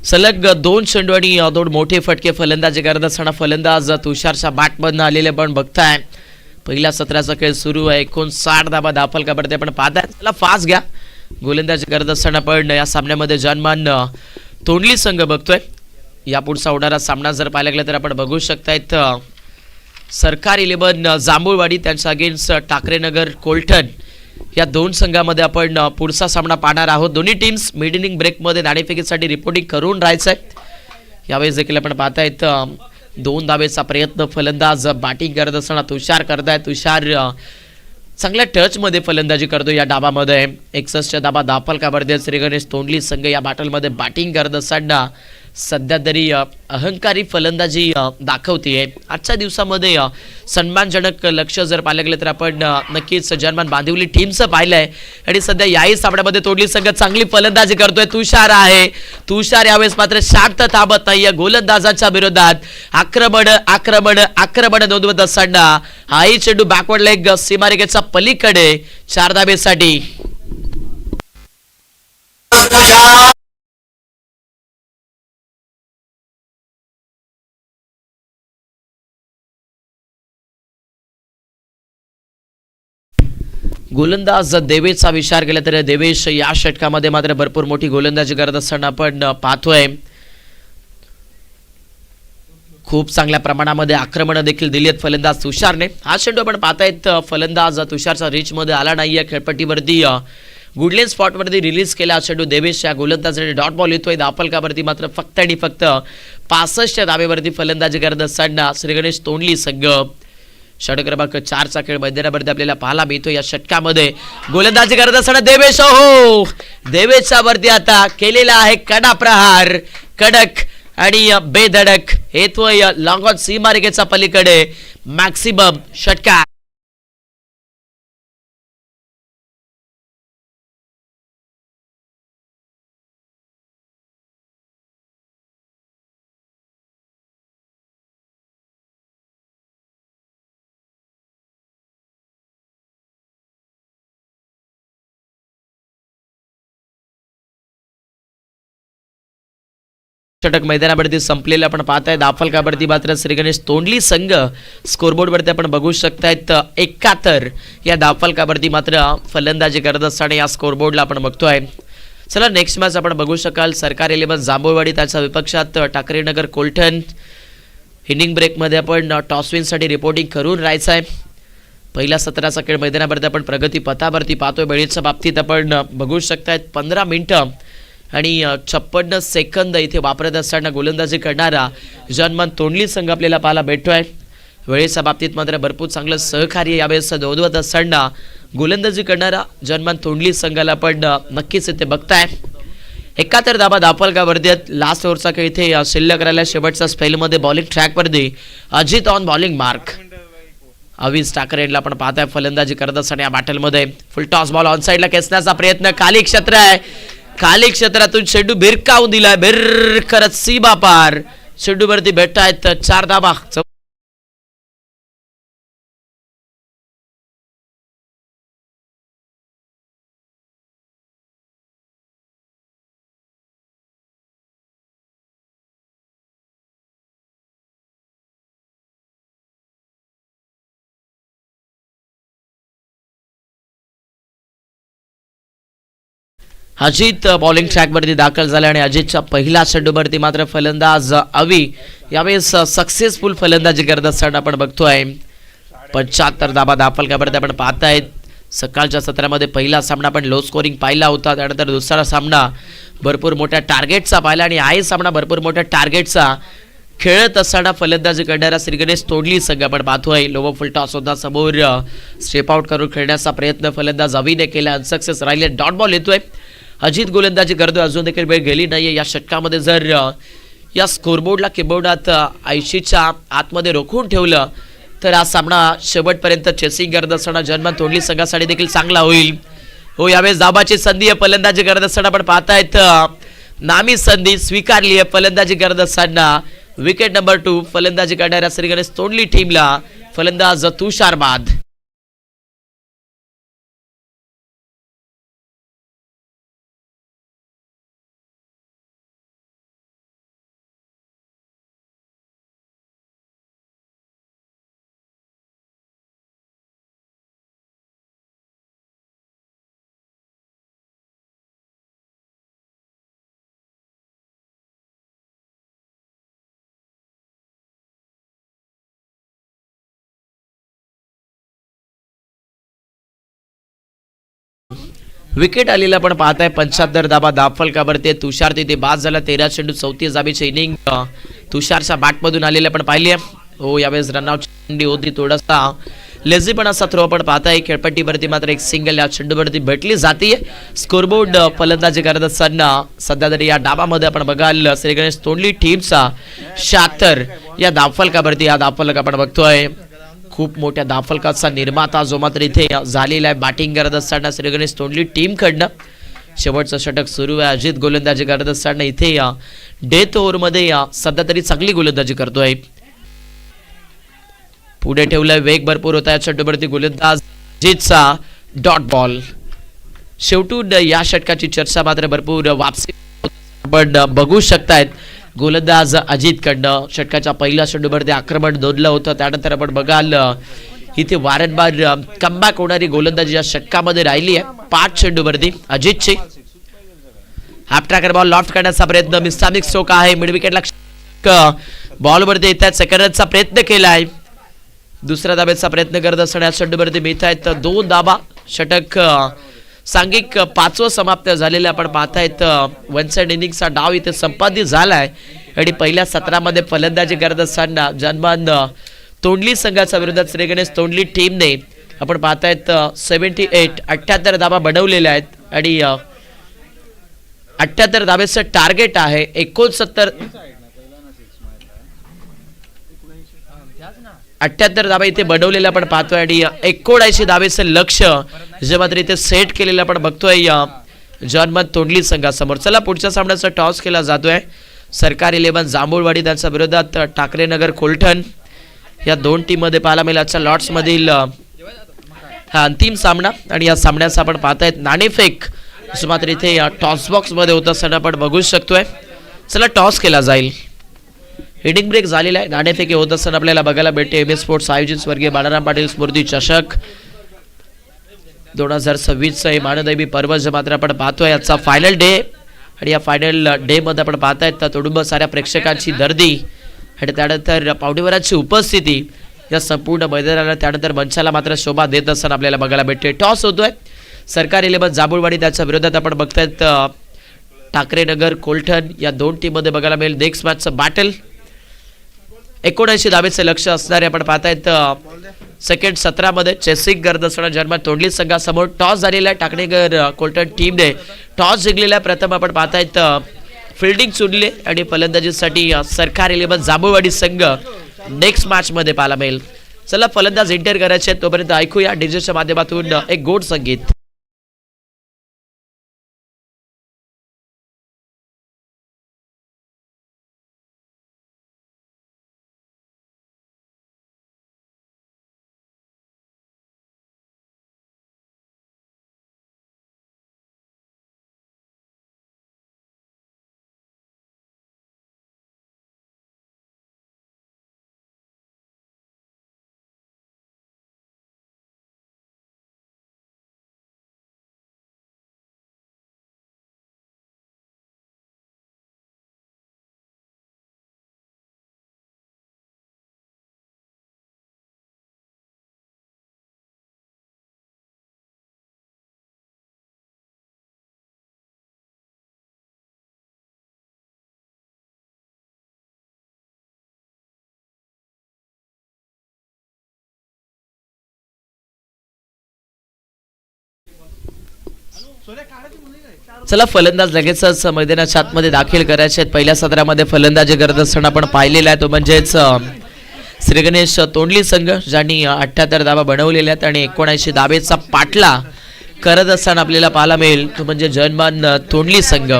सलग 2 चेंडू आणि 2 मोठे फटके फलंदाजी करत असताना फलंदाज तुषारच्या बॅटमधून आलेले आपण बघताय. पहिल्या सत्राचा खेळ सुरू आहे. 59 धावा फलकावरती आपण पाहताय. त्याला फास्ट घ्या. गोलंदाजी करत असताना पण या सामन्यामध्ये जनमान तोंडली संघ बघतोय. या पुढचा होणारा सामना जर पाहायला गेला तर आपण बघू शकतायत सरकार 11 जांभूळवाडी त्यांच्या अगेन्स्ट टाकरेनगर कोल्टन या 2 संघामध्ये आपण पुढचा सामना पाहणार आहोत. दोन्ही टीम्स मिड इनिंग ब्रेकमध्ये नाणेफेकीसाठी रिपोर्टिंग करून राहायचंय. यावेळेस देखील आपण पाहतायत 2 धावेचा प्रयत्न फलंदाज बॅटिंग करत असताना तुषार करताय. तुषार चांगल्या टचमध्ये फलंदाजी करतो या डावामध्ये. 61 धावा दाफलकावरती श्री गणेश तोंडली संघ या बॅटलमध्ये बॅटिंग करत असताना सध्या तरी अहंकारी फलंदाजी दाखवते. आजच्या दिवसामध्ये सन्मानजनक लक्ष जर पाहिलं गेलं तर आपण नक्कीच जनमान बांधिवली टीमचं पाहिलंय आणि सध्या याही सामन्यामध्ये तोंडली संघ चांगली फलंदाजी करतोय. तुषार यावेळेस मात्र शांत थांबत नाहीये. गोलंदाजाच्या विरोधात आक्रमण नोंदवत असताना हाही चेंडू बॅकवर्ड लेग सीमारेषेच्या पलीकडे 4 धावेसाठी. गोलंदाज देवेशचा विचार केला तर देवेश या षटकामध्ये मात्र भरपूर मोठी गोलंदाजी करत असताना आपण पाहतोय. खूप चांगल्या प्रमाणामध्ये आक्रमण देखील दिली आहेत फलंदाज तुषारने. हा चेंडू आपण पाहतायत फलंदाज तुषारचा रीच मध्ये आला नाहीये. खेळपट्टीवरती गुडलेन स्पॉटवरती रिलीज केला चेंडू देवेश या गोलंदाजाने डॉट बॉल येतोय. दाफलकावरती मात्र फक्त 65 धावेवरती फलंदाजी करत असताना श्री गणेश तोंडली संघ. षटक क्रमांक 4चा खेळ मैदानावरती आपल्याला पाहायला मिळतो. या षटकामध्ये गोलंदाजी करत असताना देवेशच्या वरती आता केलेला आहे कडा प्रहार. कडक आणि बेधडक येतोय लॉंग ऑन सीमारेषेच्या पलीकडे मॅक्सिमम षटकार. षटक मैदानावरती संपलेलं आपण पाहताय. दाफलकावरती मात्र श्री गणेश तोंडली संघ स्कोरबोर्डवरती आपण बघू शकतायत 71 या दाफलकावरती मात्र फलंदाजी करत असताना या स्कोरबोर्डला आपण बघतोय. चला नेक्स्ट मॅच आपण बघू शकाल सरकार 11 जांभूळवाडी त्याच्या विपक्षात टाकरेनगर कोल्टन. इनिंग ब्रेकमध्ये आपण टॉस विनसाठी रिपोर्टिंग करून राहायचं आहे. पहिल्या सत्राचा खेळ मैदानावरती आपण प्रगती पथावरती पाहतोय. वेळेच्या बाबतीत आपण बघू शकतायत 15 मिनिटं आणि 56 सेकंद इथे वापरत असताना गोलंदाजी करणारा जनमान तोंडली संघ आपल्याला पाहायला भेटतोय. वेळेच्या बाबतीत मात्र भरपूर चांगलं सहकार्य यावेळेस नोंदवत असताना गोलंदाजी करणारा जनमान तोंडली संघाला पण नक्कीच इथे बघताय. 71 धाबा दाफलकावरती लास्ट ओव्हरचा खेळ इथे शिल्लक राहिला. शेवटच्या स्पेलमध्ये बॉलिंग ट्रॅकवरती Ajit on bowling mark. Avij Thackeray यांना आपण पाहताय फलंदाजी करत असताना या बॅटलमध्ये फुल टॉस बॉल ऑन साईडला खेचण्याचा प्रयत्न. खाली क्षेत्र आहे, खाली क्षेत्रातून चेंडू भिरकावून दिलाय. करत सीमा पार चेंडूवरती भेटतायत 4 धाबा. अजित बॉलिंग ट्रॅकवरती दाखल झाला आणि अजितच्या पहिल्या चेंडूवरती मात्र फलंदाज अवी यावेळेस सक्सेसफुल फलंदाजी करत असताना आपण बघतोय. 75 धाबा दाफलकावरती आपण पाहतायत. सकाळच्या सत्रामध्ये पहिला सामना आपण लो स्कोरिंग पाहिला होता, त्यानंतर दुसरा सामना भरपूर मोठ्या टार्गेटचा पाहिला आणि हाही सामना भरपूर मोठ्या टार्गेटचा खेळत असताना फलंदाजी करणारा श्री गणेश तोंडली संघ आपण पाहतोय. लोवर फुल टॉस होता, समोर स्टेप आउट करून खेळण्याचा प्रयत्न फलंदाज अवीने केला, अनसक्सेस राहिले. डॉट बॉल येतोय. अजित गोलंदाजी करतोय, अजून देखील वेळ गेली नाहीये. या षटकामध्ये जर या स्कोरबोर्डला किबोर्डात 80च्या आतमध्ये रोखून ठेवलं तर हा सामना शेवटपर्यंत चेसिंग करत असताना जनमान तोंडली संघासाठी देखील चांगला होईल. हो, यावेळेस दाबाची संधी आहे. फलंदाजी करत असताना आपण पाहतायत नामी संधी स्वीकारली आहे. फलंदाजी करत असताना विकेट नंबर 2 फलंदाजी करणाऱ्या श्री गणेश तोंडली टीमला फलंदाज तुषार बाद. विकेट आलेला आपण पाहताय. 75 धाबा दाफलकावरती तुषार तिथे बाद झाला. 13 चेंडू 34 धाबीची इनिंग तुषारच्या बॅटमधून आलेली आपण पाहिली आहे. हो, यावेळेस रनआउट चेंडू होती, थोडासा लेझी पण असा थ्रो आपण पाहताय. खेळपट्टीवरती मात्र एक सिंगल या चेंडूवरती भेटली जाते. स्कोरबोर्ड फलंदाजी करत असताना सध्या तरी या डाबामध्ये आपण बघाल श्री गणेश तोंडली टीमचा 76 या दाफलकावरती. या दाफलक आपण बघतोय खूप मोठ्या दाफलकाचा निर्माता जो मात्र इथे झालेला आहे. बॅटिंग करत असताना श्री गणेश तोंडली टीम कडनं शेवटचं षटक सुरू आहे. अजित गोलंदाजी करत असताना इथे या डेथ ओव्हरमध्ये सध्या तरी चांगली गोलंदाजी करतोय. पुढे ठेवलाय, वेग भरपूर होता. चेंडूवरती गोलंदाज अजितचा डॉट बॉल. शेवटून या षटकाची चर्चा मात्र भरपूर वापसी आपण बघू शकतायत. गोलंदाज अजित कडनं षटकाच्या पहिल्या चेंडूवरती आक्रमण नोंदलं होतं. त्यानंतर आपण बघाल इथे वारंवार कमबॅक होणारी गोलंदाजी या षटकामध्ये राहिली आहे. 5 चेंडूवरती अजितची हाफ ट्रॅकर बॉल लॉफ्ट करण्याचा प्रयत्न. मिस्टामिक स्ट्रोक आहे. मिड विकेटला बॉलवरती येतात. सेकंडचा प्रयत्न केलाय. दुसऱ्या धाब्याचा प्रयत्न करत असताना चेंडूवरती मिळत आहेत 2 धाबा. षटक सांघिक 5वं समाप्त झालेलं आपण पाहतायत. वन साइड इनिंगचा डाव इथे संपादित झालाय आणि पहिल्या सत्रामध्ये फलंदाजी करत असताना जनमान तोंडली संघाच्या विरोधात श्री गणेश तोंडली टीमने आपण पाहतायत 78 धाबा बनवलेल्या आहेत आणि 78 धाब्याचं टार्गेट आहे. 78 धाबा इथे बनवलेलं आपण पाहतोय आणि 79 धाबेचं लक्ष जे मात्र इथे सेट केलेलं आपण बघतोय जनमत तोंडली संघासमोर. चला पुढच्या सामन्याचा टॉस केला जातोय. सरकार 11 जांभूळवाडी त्यांच्या विरोधात ठाकरे नगर कोलठण या 2 टीम मध्ये पाहायला मिळेल. आजच्या लॉट्स मधील हा अंतिम सामना आणि या सामन्याचा आपण पाहतायत नाणेफेक जो मात्र इथे टॉस बॉक्स मध्ये होत असताना आपण बघू शकतोय. चला टॉस केला जाईल. हिडिंग ब्रेक झालेला आहे. नाणेफेकी होत असताना आपल्याला बघायला भेटते MS स्पोर्ट्स आयोजित स्वर्गीय बाळाराम पाटील स्मृती चषक 2026 हे मानदैवी पर्व जे मात्र आपण पाहतोय. याचा फायनल डे आणि या फायनल डे मध्ये आपण पाहतायत तुडुंब साऱ्या प्रेक्षकांची गर्दी आणि त्यानंतर पावडीवराची उपस्थिती या संपूर्ण मैदानाला त्यानंतर मंचाला मात्र शोभा देत असताना आपल्याला बघायला भेटते. टॉस होतोय सरकारी 11 जांभूळवाडी त्याच्या विरोधात आपण बघतायत ठाकरेनगर कोलठण या दोन टीम मध्ये बघायला मिळेल. नेक्स्ट मॅचचं बॅटल 79 धावेचे लक्ष असणारे आपण पाहतायत सेकंड 17 मध्ये चेसिंग करत असताना जन्म तोंडली संघासमोर टॉस झालेला आहे. ठाकरेनगर कोलठण टीमने टॉस जिंकलेला आहे. प्रथम आपण पाहतायत फिल्डिंग चुनले आणि फलंदाजीसाठी सरकारी 11 जांभूळवाडी संघ नेक्स्ट मॅच मध्ये पाहायला मिळेल. चला फलंदाज एंटर करायचे तोपर्यंत ऐकूया डीजेच्या माध्यमातून एक गोड संगीत. चला फलंदाज लगेचच मैदानाच्या आतमध्ये दाखल करायचे आहेत. पहिल्या सत्रामध्ये फलंदाजी करत असताना आपण पाहिलेला आहे तो म्हणजेच श्री गणेश तोंडली संघ ज्यांनी 78 धावा बनवलेल्या आहेत आणि 79 धावेचा पाठला करत असताना आपल्याला पाहायला मिळेल तो म्हणजे जयमान तोंडली संघ.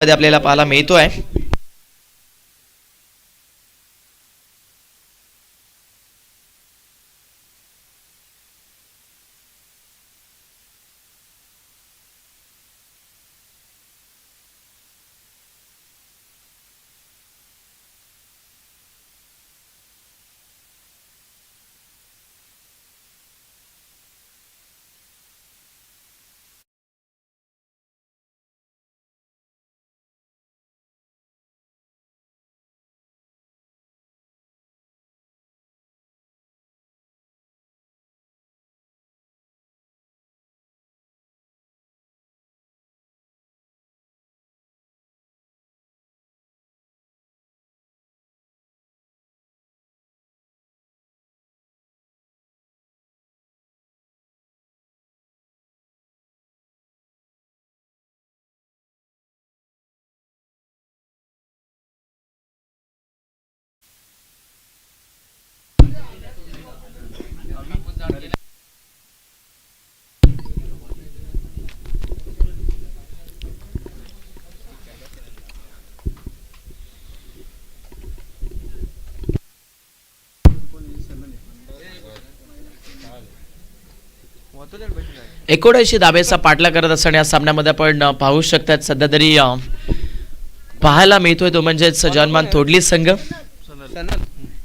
आपल्याला पाहायला मिळतोय एकोणऐंशी धावेचा पाठला करत असताना या सामन्यामध्ये आपण पाहू शकतात सध्या तरी पाहायला मिळतोय तो म्हणजेच जन्मान तोडली संघ.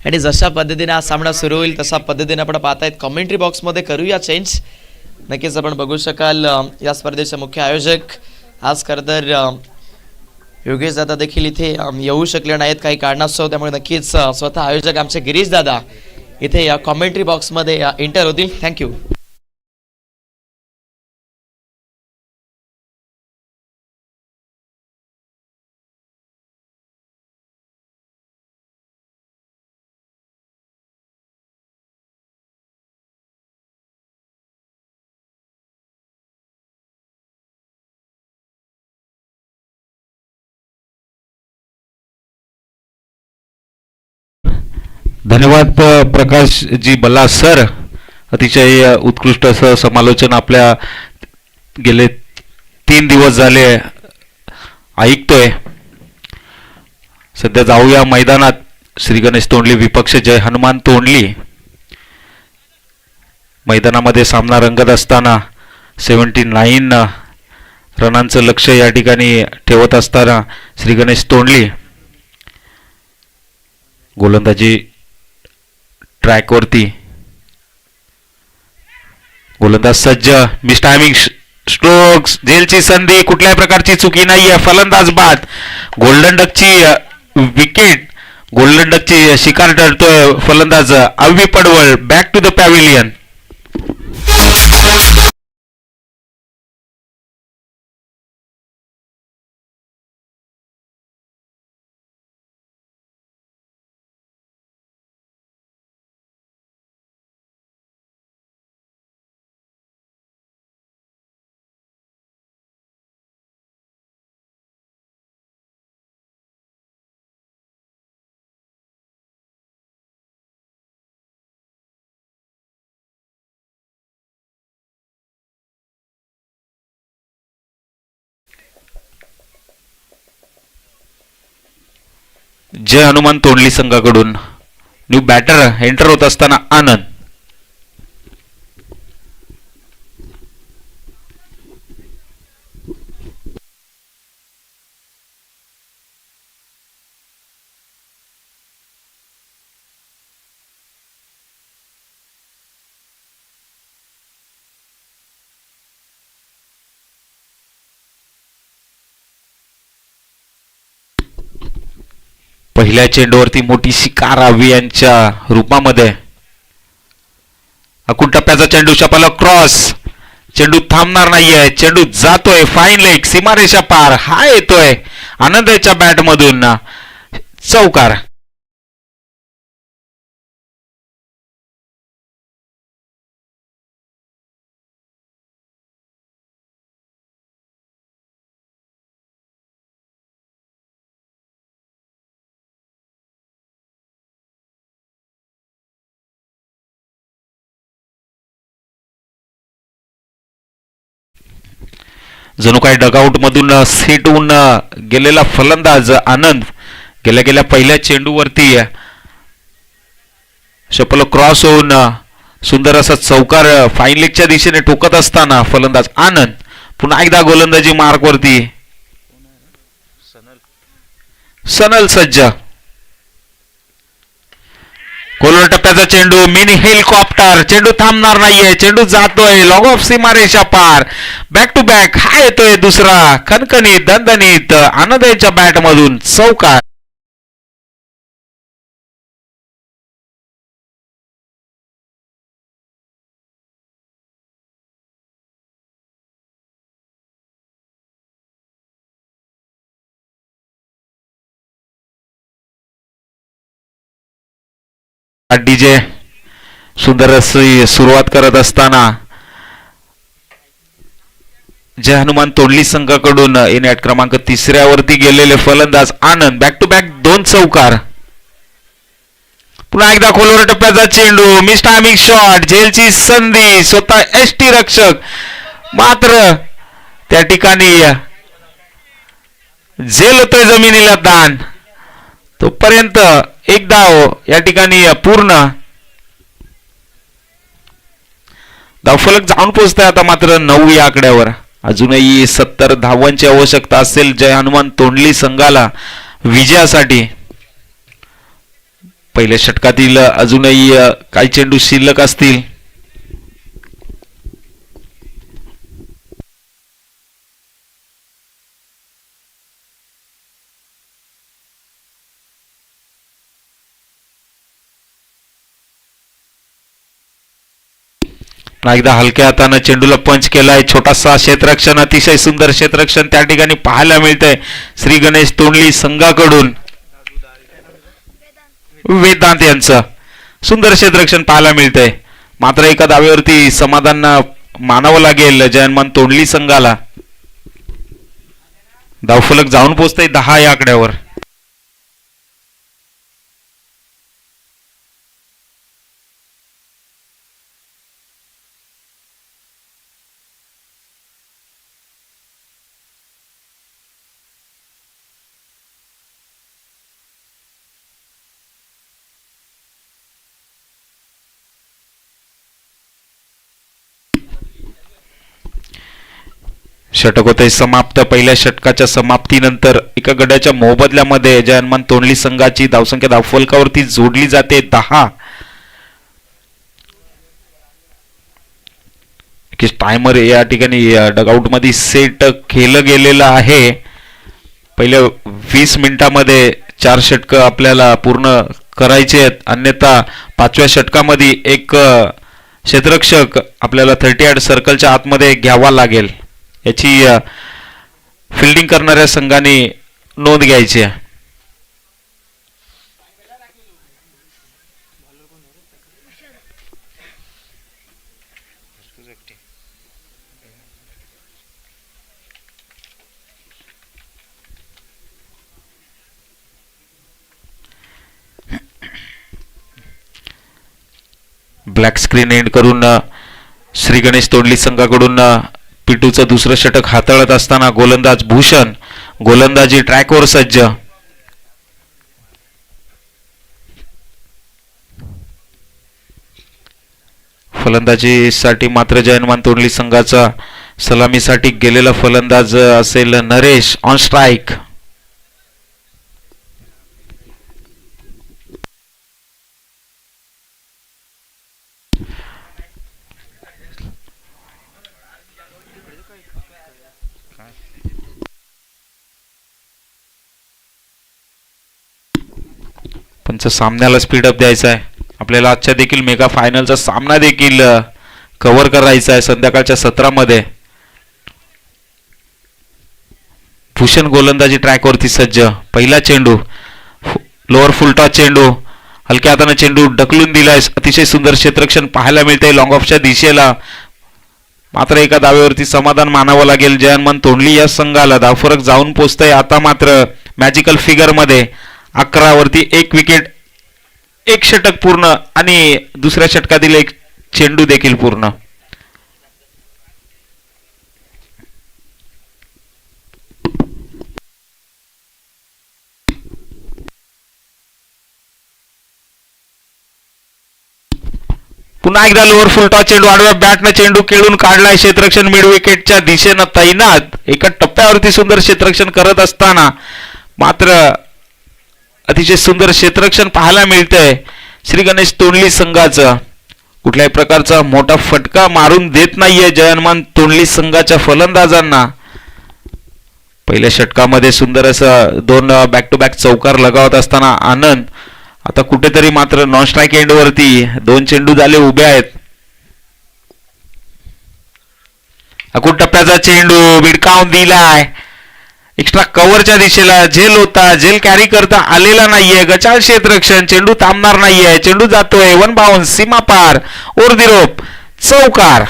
आणि जशा पद्धतीने हा सामना सुरू होईल तशा पद्धतीने आपण पाहतायत कमेंट्री बॉक्स मध्ये करूया चेंज. नक्कीच आपण बघू शकाल या स्पर्धेचे मुख्य आयोजक आज खरं तर योगेश दादा देखील इथे येऊ शकले नाहीत काही कारणास्तव, त्यामुळे नक्कीच स्वतः आयोजक आमचे गिरीश दादा इथे या कमेंट्री बॉक्स मध्ये एंटर होतील. थँक्यू. धन्यवाद प्रकाश जी बल्ला सर. अतिशय उत्कृष्ट असं समालोचन आपल्या गेले 3 दिवस झाले ऐकतोय. सध्या जाऊया मैदानात. श्री गणेश तोंडली विपक्ष जय हनुमान तोंडली. मैदानामध्ये सामना रंगत असताना 79 रनांचं लक्ष या ठिकाणी ठेवत असताना श्री गणेश तोंडली गोलंदाजी ट्रॅकवरती. गोलंदाज सज्ज. Miss timing strokes. झेलची संधी. कुठल्याही प्रकारची चुकी नाहीये. फलंदाज बाद. गोल्डन डकची विकेट. गोल्डन डकची शिकार ठरतोय फलंदाज Avvi Padwal. Back to the pavilion. Jai Hanuman Tondli संघाकडून न्यू बॅटर एंटर होत असताना आनंद. पहिल्या चेंडूवरती मोठी शिकार अव्वी यांच्या रूपामध्ये. अकुल टप्प्याचा चेंडू शपाला क्रॉस. चेंडू थांबणार नाहीये. चेंडू जातोय फाईन लेग सीमारेषा पार. हा येतोय आनंदाच्या बॅट मधून. चौकार. जणू काही डगआउट मधून सेट होऊन गेलेला फलंदाज आनंद गेल्या गेल्या पहिल्या चेंडूवरती शपल क्रॉस होऊन सुंदर असा चौकार फाईन लेगच्या दिशेने ठोकत असताना फलंदाज आनंद पुन्हा एकदा गोलंदाजी मार्कवरती. सनल सज्ज. कोलर टप्प्याचा चेंडू. Mini helicopter. चेंडू थांबणार नाहीये. चेंडू जातोय लॉंग ऑफ सीमारेषा पार. Back to back. हा येतोय दुसरा खणखणीत दणदणीत आनंदाच्या बॅट मधून. चौकार. डीजे सुंदर अशी सुरुवात करत असताना जय हनुमान तोंडली संघाकडून इनॅट क्रमांक 3 वरती गेलेले फलंदाज आनंद. बॅक टू बॅक 2 चौकार. पुन्हा एकदा खोलवर टप्प्याचा चेंडू. Miss timing shot. झेलची संधी. स्वतः एसटी रक्षक मात्र त्या ठिकाणी झेल होतोय जमिनीला दान. तोपर्यंत एक धाव या ठिकाणी पूर्ण. धावफलक जाऊन पोहोचतोय आता मात्र 9 या आकड्यावर. अजूनही 70 धावांची आवश्यकता असेल जय हनुमान तोंडली संघाला विजयासाठी. पहिल्या षटकातील अजूनही काही चेंडू शिल्लक असतील. एकदा हलक्या हाताने चेंडूला पंच केलाय. छोटासा क्षेत्ररक्षण. अतिशय सुंदर क्षेत्ररक्षण त्या ठिकाणी पाहायला मिळतंय श्री गणेश तोंडली संघाकडून. वेदांत यांचं सुंदर क्षेत्ररक्षण पाहायला मिळतंय. मात्र एका धावेवरती समाधान मानावं लागेल जय हनुमान तोंडली संघाला. धावफलक जाऊन पोहोचतंय 10 या आकड्यावर. षटक होते समाप्त. पहिल्या षटकाच्या समाप्तीनंतर एका गड्याच्या मोबदल्यामध्ये जयनमान तोंडली संघाची धावसंख्या धावफलकावरती जोडली जाते 10. टायमर या ठिकाणी डगआउट मध्ये सेट केलं गेलेलं आहे. पहिल्या 20 मिनिटांमध्ये 4 षटक आपल्याला पूर्ण करायचे आहेत, अन्यथा 5व्या षटकामध्ये एक क्षेत्ररक्षक आपल्याला 30 सर्कलच्या आतमध्ये घ्यावा लागेल. याची फिल्डिंग करणाऱ्या संघाने नोंद घ्यायची आहे. ब्लॅक स्क्रीन एंड करून श्री गणेश तोंडली संघाकडून पिटूचं दुसरं षटक हाताळत असताना गोलंदाज भूषण गोलंदाजी ट्रॅकवर सज्ज. फलंदाजीसाठी मात्र जयनमान तोंडली संघाचा सलामीसाठी गेलेला फलंदाज असेल नरेश ऑन स्ट्राईक. पंच सामन्याला स्पीडअप द्यायचा आहे आपल्याला. आजच्या देखील मेगा फायनलचा सामना देखील कव्हर करायचा आहे संध्याकाळच्या सत्रामध्ये. भूषण गोलंदाजी ट्रॅकवरती सज्ज. पहिला चेंडू लोअर फुलटॉस चेंडू हलक्या हाताने चेंडू ढकलून दिलाय. अतिशय सुंदर क्षेत्ररक्षण पाहायला मिळते लॉंग ऑफच्या दिशेला. मात्र एका धावेवरती समाधान मानावं लागेल जयनमान तोंडली या संघाला. धावफरक जाऊन पोहोचतंय आता मात्र मॅजिकल फिगर मध्ये. 11 वरती 1 विकेट 1 षटक पूर्ण आणि दुसऱ्या षटकातील 1 चेंडू देखील पूर्ण. पुन्हा एकदा लोअर फुलटॉस चेंडू आडव्या बॅटनं चेंडू खेळून काढलाय. क्षेत्ररक्षण मिड विकेटच्या दिशेनं तैनात. एका टप्प्यावरती सुंदर क्षेत्ररक्षण करत असताना मात्र अतिशय सुंदर क्षेत्ररक्षण पाहायला मिळतंय श्री गणेश तोंडली संघाचं. कुठल्याही प्रकारचा मोठा फटका मारून देत नाहीये जयनमान तोंडली संघाच्या फलंदाजांना. पहिल्या षटकामध्ये सुंदर असं 2 बॅक टू बॅक चौकार लगावत असताना आनंद आता कुठेतरी मात्र नॉन स्ट्राईक एंड वरती 2 चेंडू झाले उभे आहेत. अकुट टप्प्याचा चेंडू भिडकावून दिलाय. एक्स्ट्रा कव्हरच्या दिशेला झेल होता. झेल कॅरी करता आलेला नाहीये. गचाळ क्षेत्ररक्षण चेंडू थांबणार नाहीये. चेंडू जातोय 1 बाउन्स सीमा पार ओर दी रोप चौकार.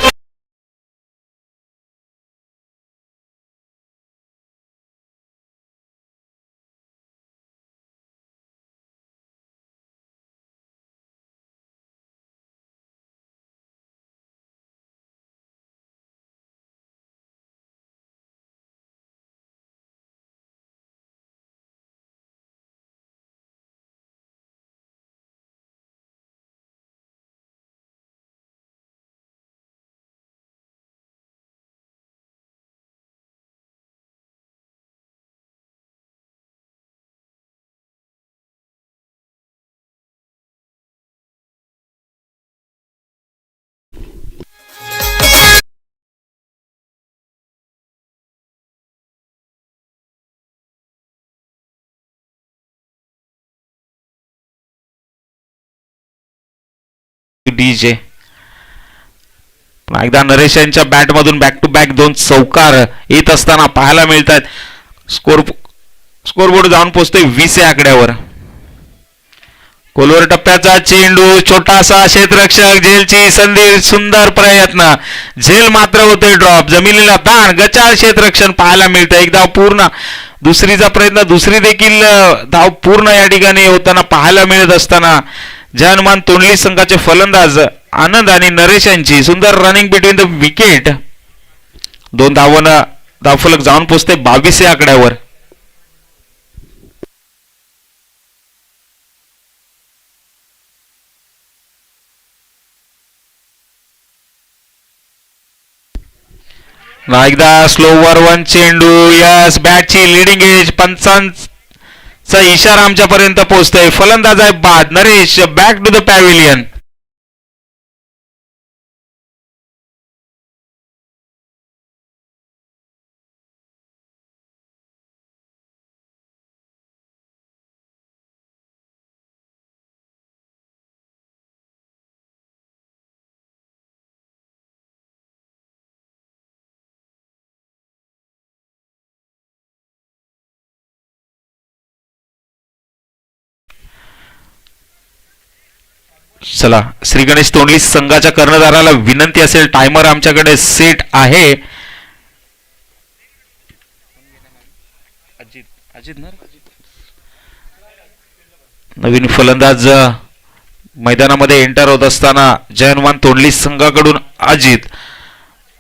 डीजे एकदा नरेश यांच्या बॅट मधून बॅक टू बॅक 2 चौकार येत असताना पाहायला मिळतात. स्कोरबोर्ड जाऊन पोहोचतोय 20 या आकड्यावर. कोलवर टप्प्याचा चेंडू छोटासा क्षेत्ररक्षक झेलची संधी सुंदर प्रयत्न. झेल मात्र होते ड्रॉप. जमिनीला ताण गचाळ क्षेत्ररक्षण पाहायला मिळतं. एक धाव पूर्ण. दुसरीचा प्रयत्न दुसरी देखील धाव पूर्ण या ठिकाणी होताना पाहायला मिळत असताना जयनमान तोंडली संघाचे फलंदाज आनंद आणि नरेश यांची सुंदर रनिंग बिटवीन द विकेट. 2 धावांना धावफलक जाऊन पोहोचते 22 या आकड्यावर. एकदा स्लोवर वन चेंडू. यस, बॅटची लिडिंग एज. पंचांचा इशारा आमच्यापर्यंत पोहोचतोय. फलंदाज आहे बाद. Naresh back to the pavilion. चला, श्री गणेश तोंडली संघाच्या कर्णधाराला विनंती असेल, टायमर आमच्याकडे सेट आहे. नवीन फलंदाज मैदानामध्ये एंटर होत असताना जयनमान तोंडली संघाकडून अजित.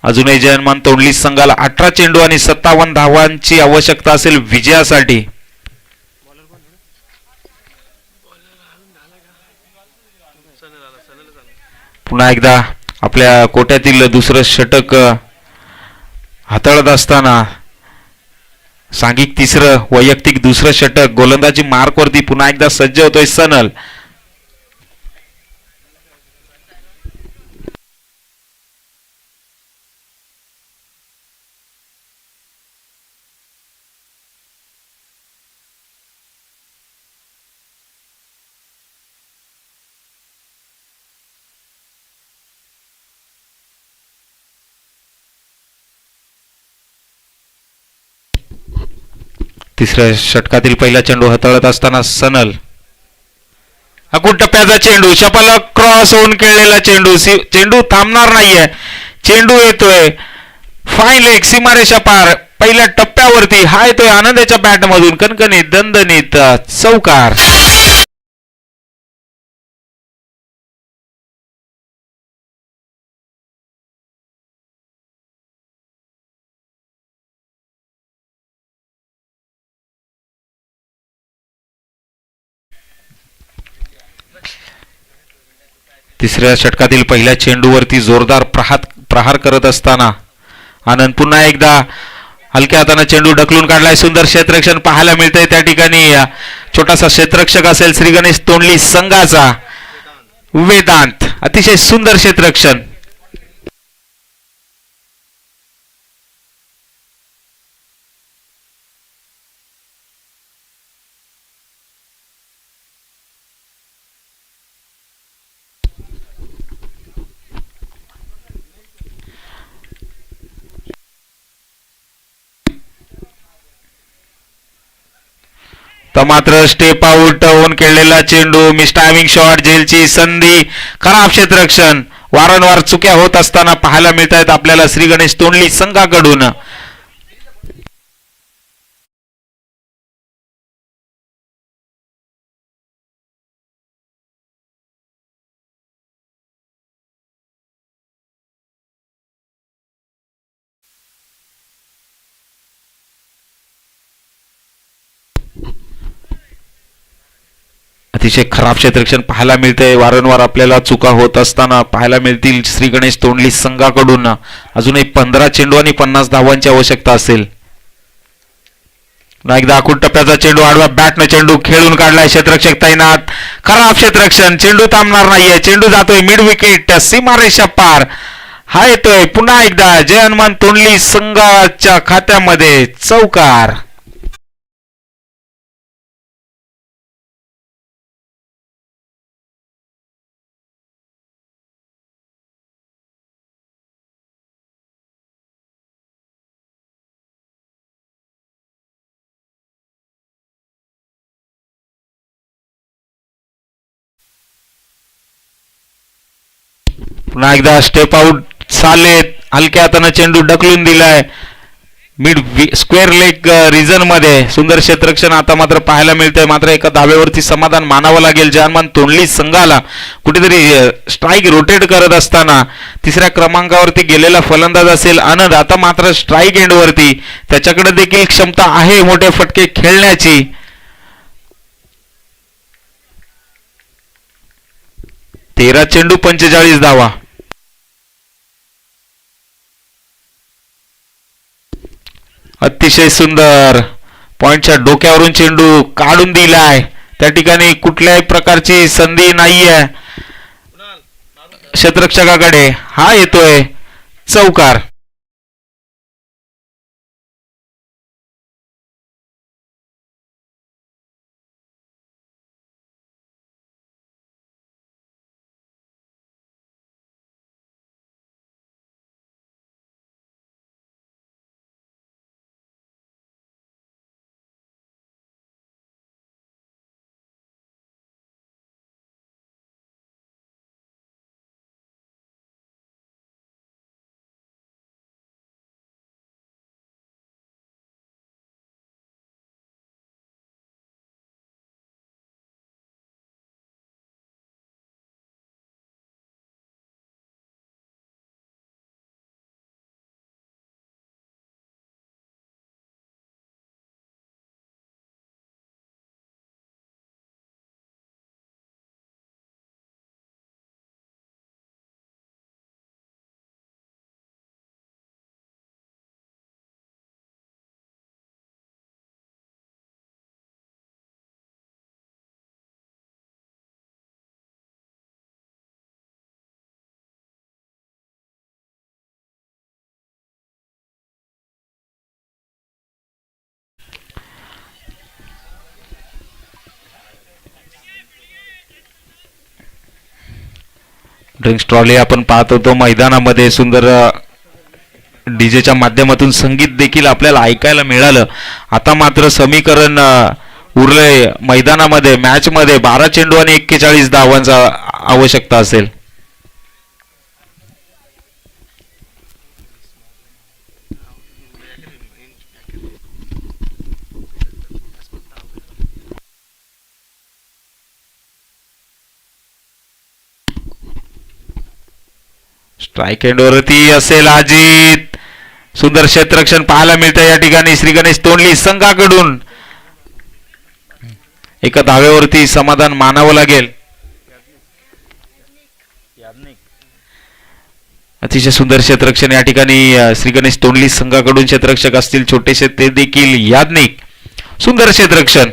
अजूनही जयनमान तोंडली संघाला 18 चेंडू आणि 57 धावांची आवश्यकता असेल विजयासाठी. पुन्हा एकदा आपल्या कोट्यातील दुसरं षटक हाताळत असताना सांघिक तिसरं, वैयक्तिक दुसरं षटक. गोलंदाजी मार्कवरती पुन्हा एकदा सज्ज होतोय सनल. तिसऱ्या षटकातील पहिला चेंडू हाताळत असताना सनल. अकुट टप्प्याचा चेंडू, शपलक क्रॉस होऊन खेळलेला चेंडू. चेंडू थांबणार नाहीये. चेंडू येतोय फाईन लेग, सीमारेषा पार. पहिल्या टप्प्यावरती हा येतोय आनंदाच्या बॅट मधून. कणकणीत दणदणीत चौकार. तिसऱ्या षटकातील पहिल्या चेंडूवरती जोरदार प्रहार करत असताना आनंद पुन्हा एकदा हलक्या हाताने चेंडू ढकलून काढलाय. सुंदर क्षेत्ररक्षण पाहायला मिळतंय त्या ठिकाणी. छोटासा क्षेत्ररक्षक असेल श्री गणेश तोंडली संघाचा वेदांत. अतिशय सुंदर क्षेत्ररक्षण. तर मात्र स्टेप आउट होऊन खेळलेला चेंडू. मिस टायमिंग शॉट, झेलची संधी, खराब क्षेत्ररक्षण. वारंवार चुक्या होत असताना पाहायला मिळत आहेत आपल्याला श्री गणेश तोंडली संघाकडून. अतिशय खराब क्षेत्ररक्षण पाहायला मिळतंय. वारंवार आपल्याला चुका होत असताना पाहायला मिळतील श्री गणेश तोंडली संघाकडून. अजूनही 15 चेंडू आणि 50 धावांची आवश्यकता असेल. एकदा आखूड टप्प्याचा चेंडू, आडव्या बॅटने चेंडू खेळून काढलाय. क्षेत्ररक्षक तैनात, खराब क्षेत्ररक्षण. चेंडू थांबणार नाहीये. चेंडू जातोय मिड विकेट, सीमारेषा पार. हा येतोय पुन्हा एकदा जय हनुमान तोंडली संघाच्या खात्यामध्ये चौकार. पुन्हा एकदा स्टेप आउट चालेत. हलक्या हाताने चेंडू ढकलून दिलाय मिड स्क्वेअर लेग रिजन मध्ये. सुंदर क्षेत्ररक्षण आता मात्र पाहायला मिळतंय. मात्र एका धाब्यावरती समाधान मानावं लागेल जय हनुमान तोंडली संघाला. कुठेतरी स्ट्राईक रोटेट करत असताना तिसऱ्या क्रमांकावरती गेलेला फलंदाज असेल आनंद. आता मात्र स्ट्राईक एंड वरती त्याच्याकडे देखील क्षमता आहे मोठे फटके खेळण्याची. 13 चेंडू 45 धावा. अतिशय सुंदर पॉइंटच्या डोक्यावरून चेंडू काढून दिलाय. त्या ठिकाणी कुठल्याही प्रकारची संधी नाहीये क्षेत्ररक्षकाकडे. हा येतोय चौकार. ड्रिंक्स ट्रॉली आपण पाहत होतो मैदानामध्ये. सुंदर डीजेच्या माध्यमातून संगीत देखील आपल्याला ऐकायला मिळालं. आता मात्र समीकरण उरले मैदानामध्ये. मॅच मध्ये 12 चेंडू आणि 41 धावांचा आवश्यकता असेल. स्ट्राईक एंडवरती असेल अजित. सुंदर क्षेत्ररक्षण पाहायला मिळतं या ठिकाणी श्री गणेश तोंडली संघाकडून. एका धावेवरती समाधान मानावं लागेल. अतिशय सुंदर क्षेत्ररक्षण या ठिकाणी श्री गणेश तोंडली संघाकडून. क्षेत्ररक्षक असतील छोटेसे ते देखील याज्ञिक. सुंदर क्षेत्ररक्षण.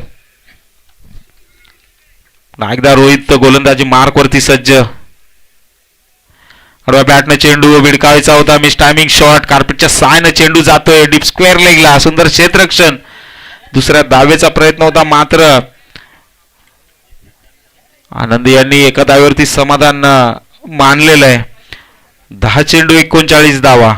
एकदा रोहित गोलंदाजी मार्क वरती सज्ज. आडव्या बॅटनं चेंडू भिडकावायचा होता. Miss timing shot. कार्पेटच्या सायनं चेंडू जातोय डीप स्क्वेअर लेगला. सुंदर क्षेत्ररक्षण. दुसऱ्या धावेचा प्रयत्न होता मात्र आनंदी यांनी एका धावेवरती समाधान मानलेलं आहे. 10 चेंडू 39 धावा.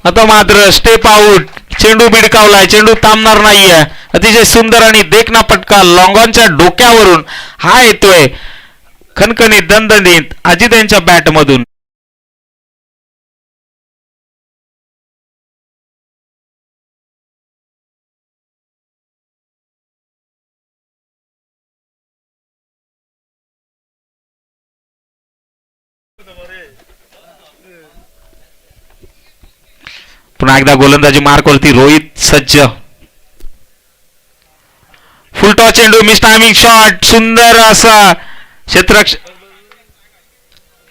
आता मात्र स्टेप आउट. चेंडू भिडकावलाय. चेंडू थांबणार नाहीये. अतिशय सुंदर आणि देखना पटका लॉंगॉनच्या डोक्यावरून हा येतोय खणखणीत दणदणीत अजित यांच्या बॅटमधून. पुन्हा एकदा गोलंदाजी मार्कवरती रोहित सज्ज. फुलटॉस चेंडू. Miss timing shot. सुंदर असा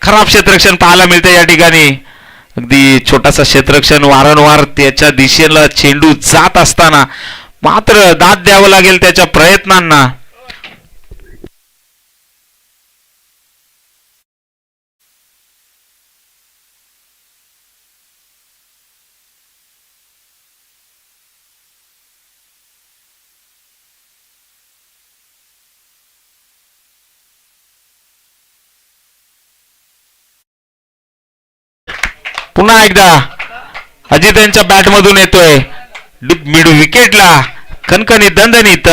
खराब क्षेत्ररक्षण पाहायला मिळते या ठिकाणी. अगदी छोटासा क्षेत्ररक्षण. वारंवार त्याच्या दिशेला चेंडू जात असताना मात्र दाद द्यावं लागेल त्याच्या प्रयत्नांना. पुन्हा एकदा अजित यांच्या बॅटमधून येतोय मिड विकेटला खणखणीत दणदणीत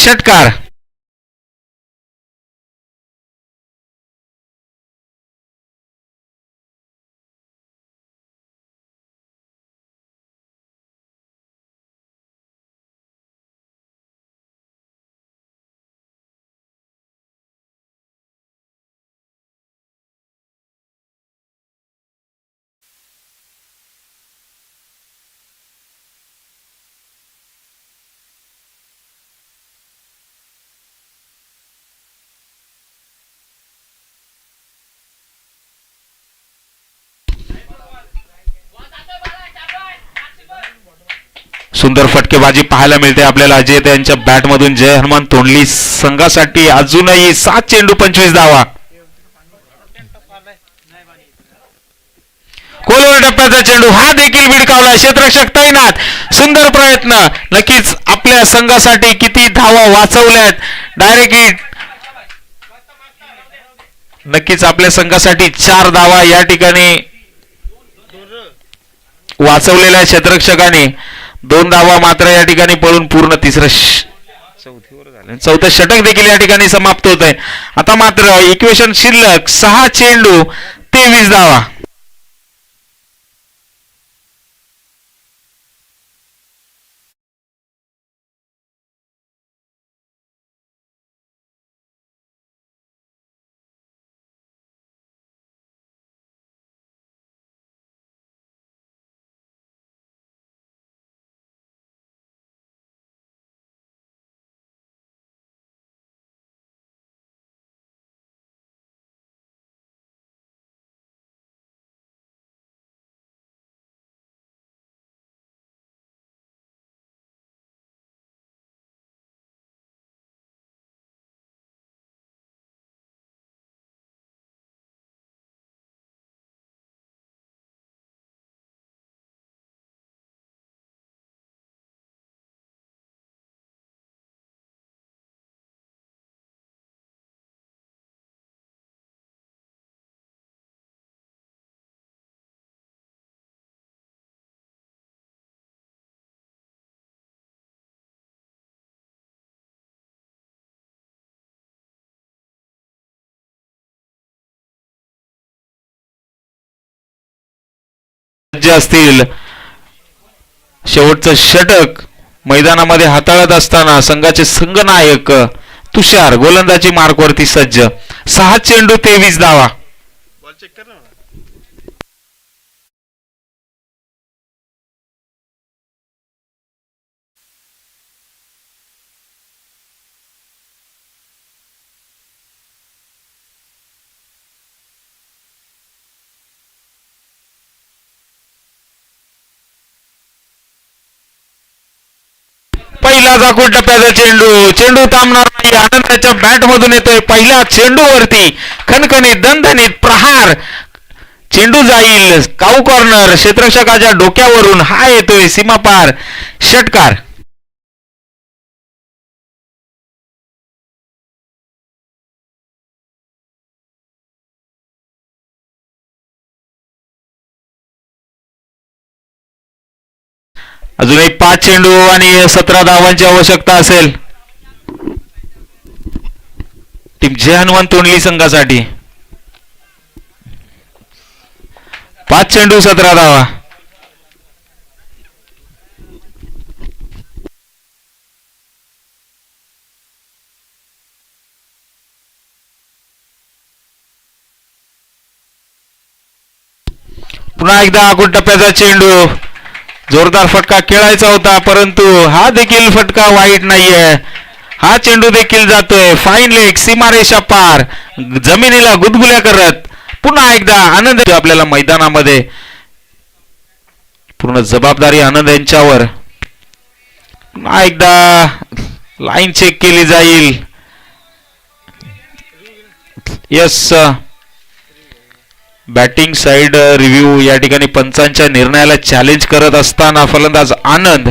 षटकार. सुंदर फटकेबाजी पाहायला मिळते आपल्याला. अजय यांच्या बॅट मधून जय हनुमान तोंडली संघासाठी अजूनही 7 चेंडू 25 धावा. खोलवर टप्प्याचा चेंडू हा देखील भिडकावला. क्षेत्ररक्षक तैनात. सुंदर प्रयत्न. नक्कीच आपल्या संघासाठी किती धावा वाचवल्यात. Direct hit. नक्कीच आपल्या संघासाठी 4 धावा या ठिकाणी वाचवलेल्या क्षेत्ररक्षकाने. 2 धावा मात्र या ठिकाणी पळून पूर्ण चौथं षटक देखील या ठिकाणी समाप्त होत आहे. आता मात्र इक्वेशन शिल्लक 6 चेंडू 23 धावा. असतील. शेवटचं षटक मैदानामध्ये हाताळत असताना संघाचे संघनायक तुषार गोलंदाजी मार्कवरती सज्ज. 6 चेंडू 23 धावा. पहिला झाकून टप्प्याचा चेंडू थांबणार नाही. आनंदाच्या बॅट मधून येतोय. पहिल्या चेंडूवरती खणखणीत दणदणीत प्रहार. चेंडू जाईल काऊ कॉर्नर. क्षेत्ररक्षकाच्या डोक्यावरून हा येतोय सीमापार षटकार. अजून एक 5 चेंडू आणि 17 धावांची आवश्यकता असेल टीम जय हनुमान तोंडली संघासाठी. 5 चेंडू 17 धावा. पुन्हा एकदा आखूड टप्प्याचा चेंडू. जोरदार फटका खेळायचा होता परंतु हा देखील फटका वाईट नाहीये. हा चेंडू देखील जातोय फाईन लेग सीमारेषा पार. जमिनीला गुदगुल्या करत पुन्हा एकदा आनंद आपल्याला मैदानामध्ये. पूर्ण जबाबदारी आनंद यांच्यावर. पुन्हा एकदा लाईन चेक केली जाईल. यस बॅटिंग साइड रिव्ह्यू या ठिकाणी पंचांच्या निर्णयाला चॅलेंज करत असताना फलंदाज आनंद.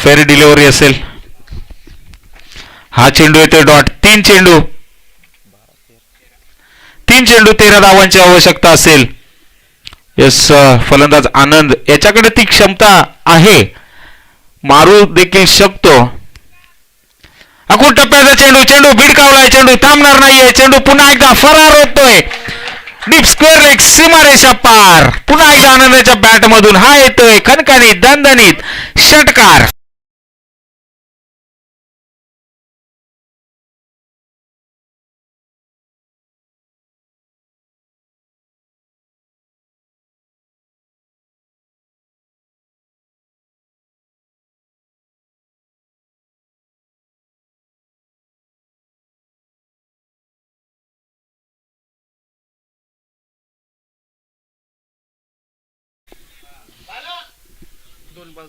फेअर डिलिव्हरी असेल. हा चेंडू येतोय डॉट. 3 चेंडू 13 धावांची आवश्यकता असेल. यस फलंदाज आनंद याच्याकडे ती क्षमता आहे. मारू देखील शकतो. अकुट टप्प्याचा चेंडू भिडकावलाय. चेंडू थांबणार नाहीये. चेंडू पुन्हा एकदा फरार होतोय. डीप स्क्वेअर लेग सीमारेषा पार. पुन्हा एकदा आनंदाच्या बॅट मधून हा येतोय खणखणीत दणदणीत षटकार. 2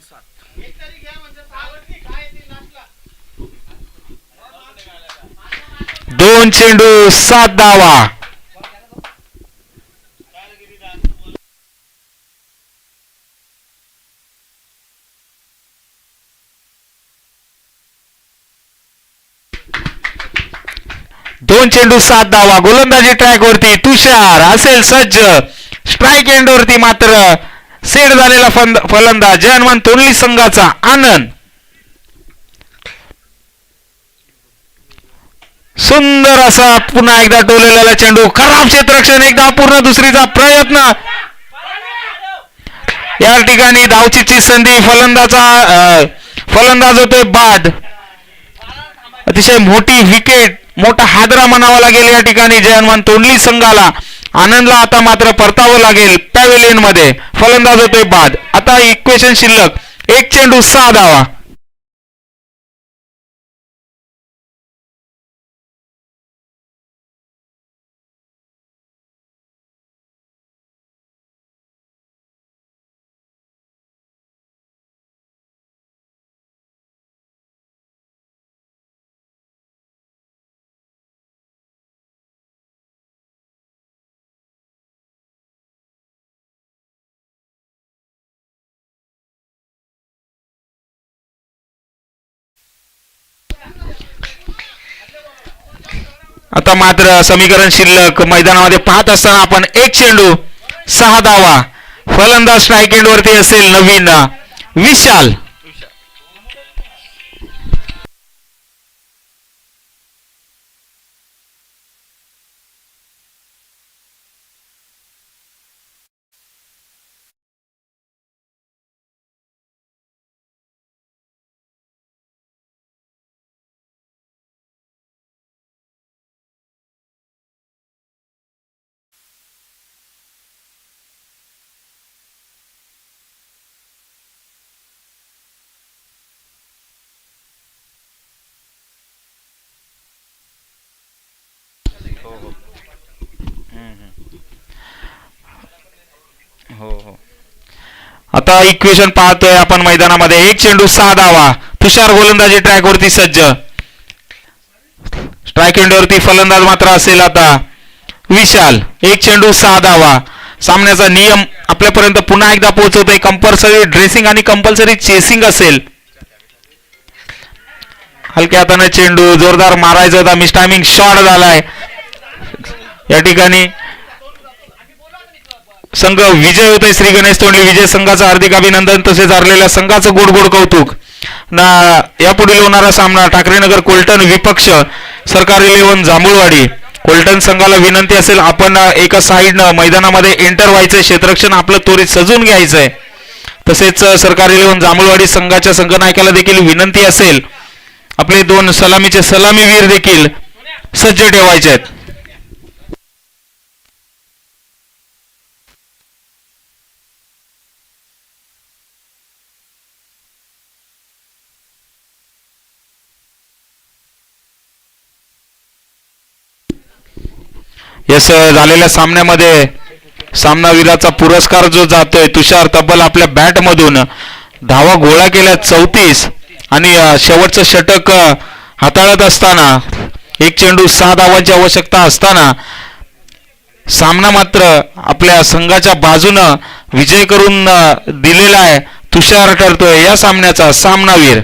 चेंडू 7 धावा. दोन चेंडू 7 धावा. गोलंदाजी ट्रॅक वरती तुषार असेल सज्ज. स्ट्राईक एंड वरती मात्र सेट झालेला फलंदाज जय हनुमान तोंडली संघाचा आनंद. सुंदर असा पुन्हा एकदा टोलेला चेंडू. खराब क्षेत्ररक्षण. एकदा पूर्ण दुसरीचा प्रयत्न. या ठिकाणी धावचीची संधी. फलंदाज होतोय बाद. अतिशय मोठी विकेट. मोठा हादरा म्हणावा लागेल या ठिकाणी जय हनुमान तोंडली संघाला. आनंदला आता मात्र परतावं लागेल पॅव्हिलियन मध्ये. फलंदाज होतोय बाद. आता इक्वेशन शिल्लक 1 चेंडू 6 धावा. आता मात्र समीकरण शिल्लक मैदानामध्ये पाहत असताना आपण 1 चेंडू 6 धावा. फलंदाज स्ट्राईक एंड वरती असेल नवीन विशाल. आता इक्वेशन पाहतोय आपण मैदानामध्ये. 1 चेंडू 6 धावा. तुषार गोलंदाजी ट्रॅक वरती सज्ज. स्ट्राईक एंड वरती फलंदाज मात्र असेल आता विशाल. 1 चेंडू 6 धावा. सामन्याचा नियम आपल्यापर्यंत पुन्हा एकदा पोहोचवतोय. कंपल्सरी ड्रेसिंग आणि कंपल्सरी चेसिंग असेल. हलक्या हाताने चेंडू जोरदार मारायचा होता. मिस टायमिंग शॉट झालाय या ठिकाणी. संघ विजय होतोय. श्री गणेश तोंडली विजय संघाचं हार्दिक अभिनंदन. तसेच हरलेल्या संघाचं गोड गोड कौतुक. यापुढील होणारा सामना ठाकरेनगर कोलटन विपक्ष सरकारी 11 जांभूळवाडी. कोलटन संघाला विनंती असेल आपण एका साईडनं मैदानामध्ये एंटर व्हायचंय. क्षेत्ररक्षण आपलं त्वरित सजून घ्यायचंय. तसेच सरकारी 11 जांभूळवाडी संघाच्या संघनायकाला देखील विनंती असेल आपले 2 सलामीचे सलामीवीर देखील सज्ज ठेवायचे आहेत. यस झालेल्या सामन्यामध्ये सामनावीराचा पुरस्कार जो जातोय तुषार. तब्बल आपल्या बॅट मधून धावा गोळा केल्या 34 आणि शेवटचं षटक हाताळत असताना 1 चेंडू 6 धावांची आवश्यकता असताना सामना मात्र आपल्या संघाच्या बाजूनं विजय करून दिलेला आहे. तुषार ठरतोय या सामन्याचा सामनावीर.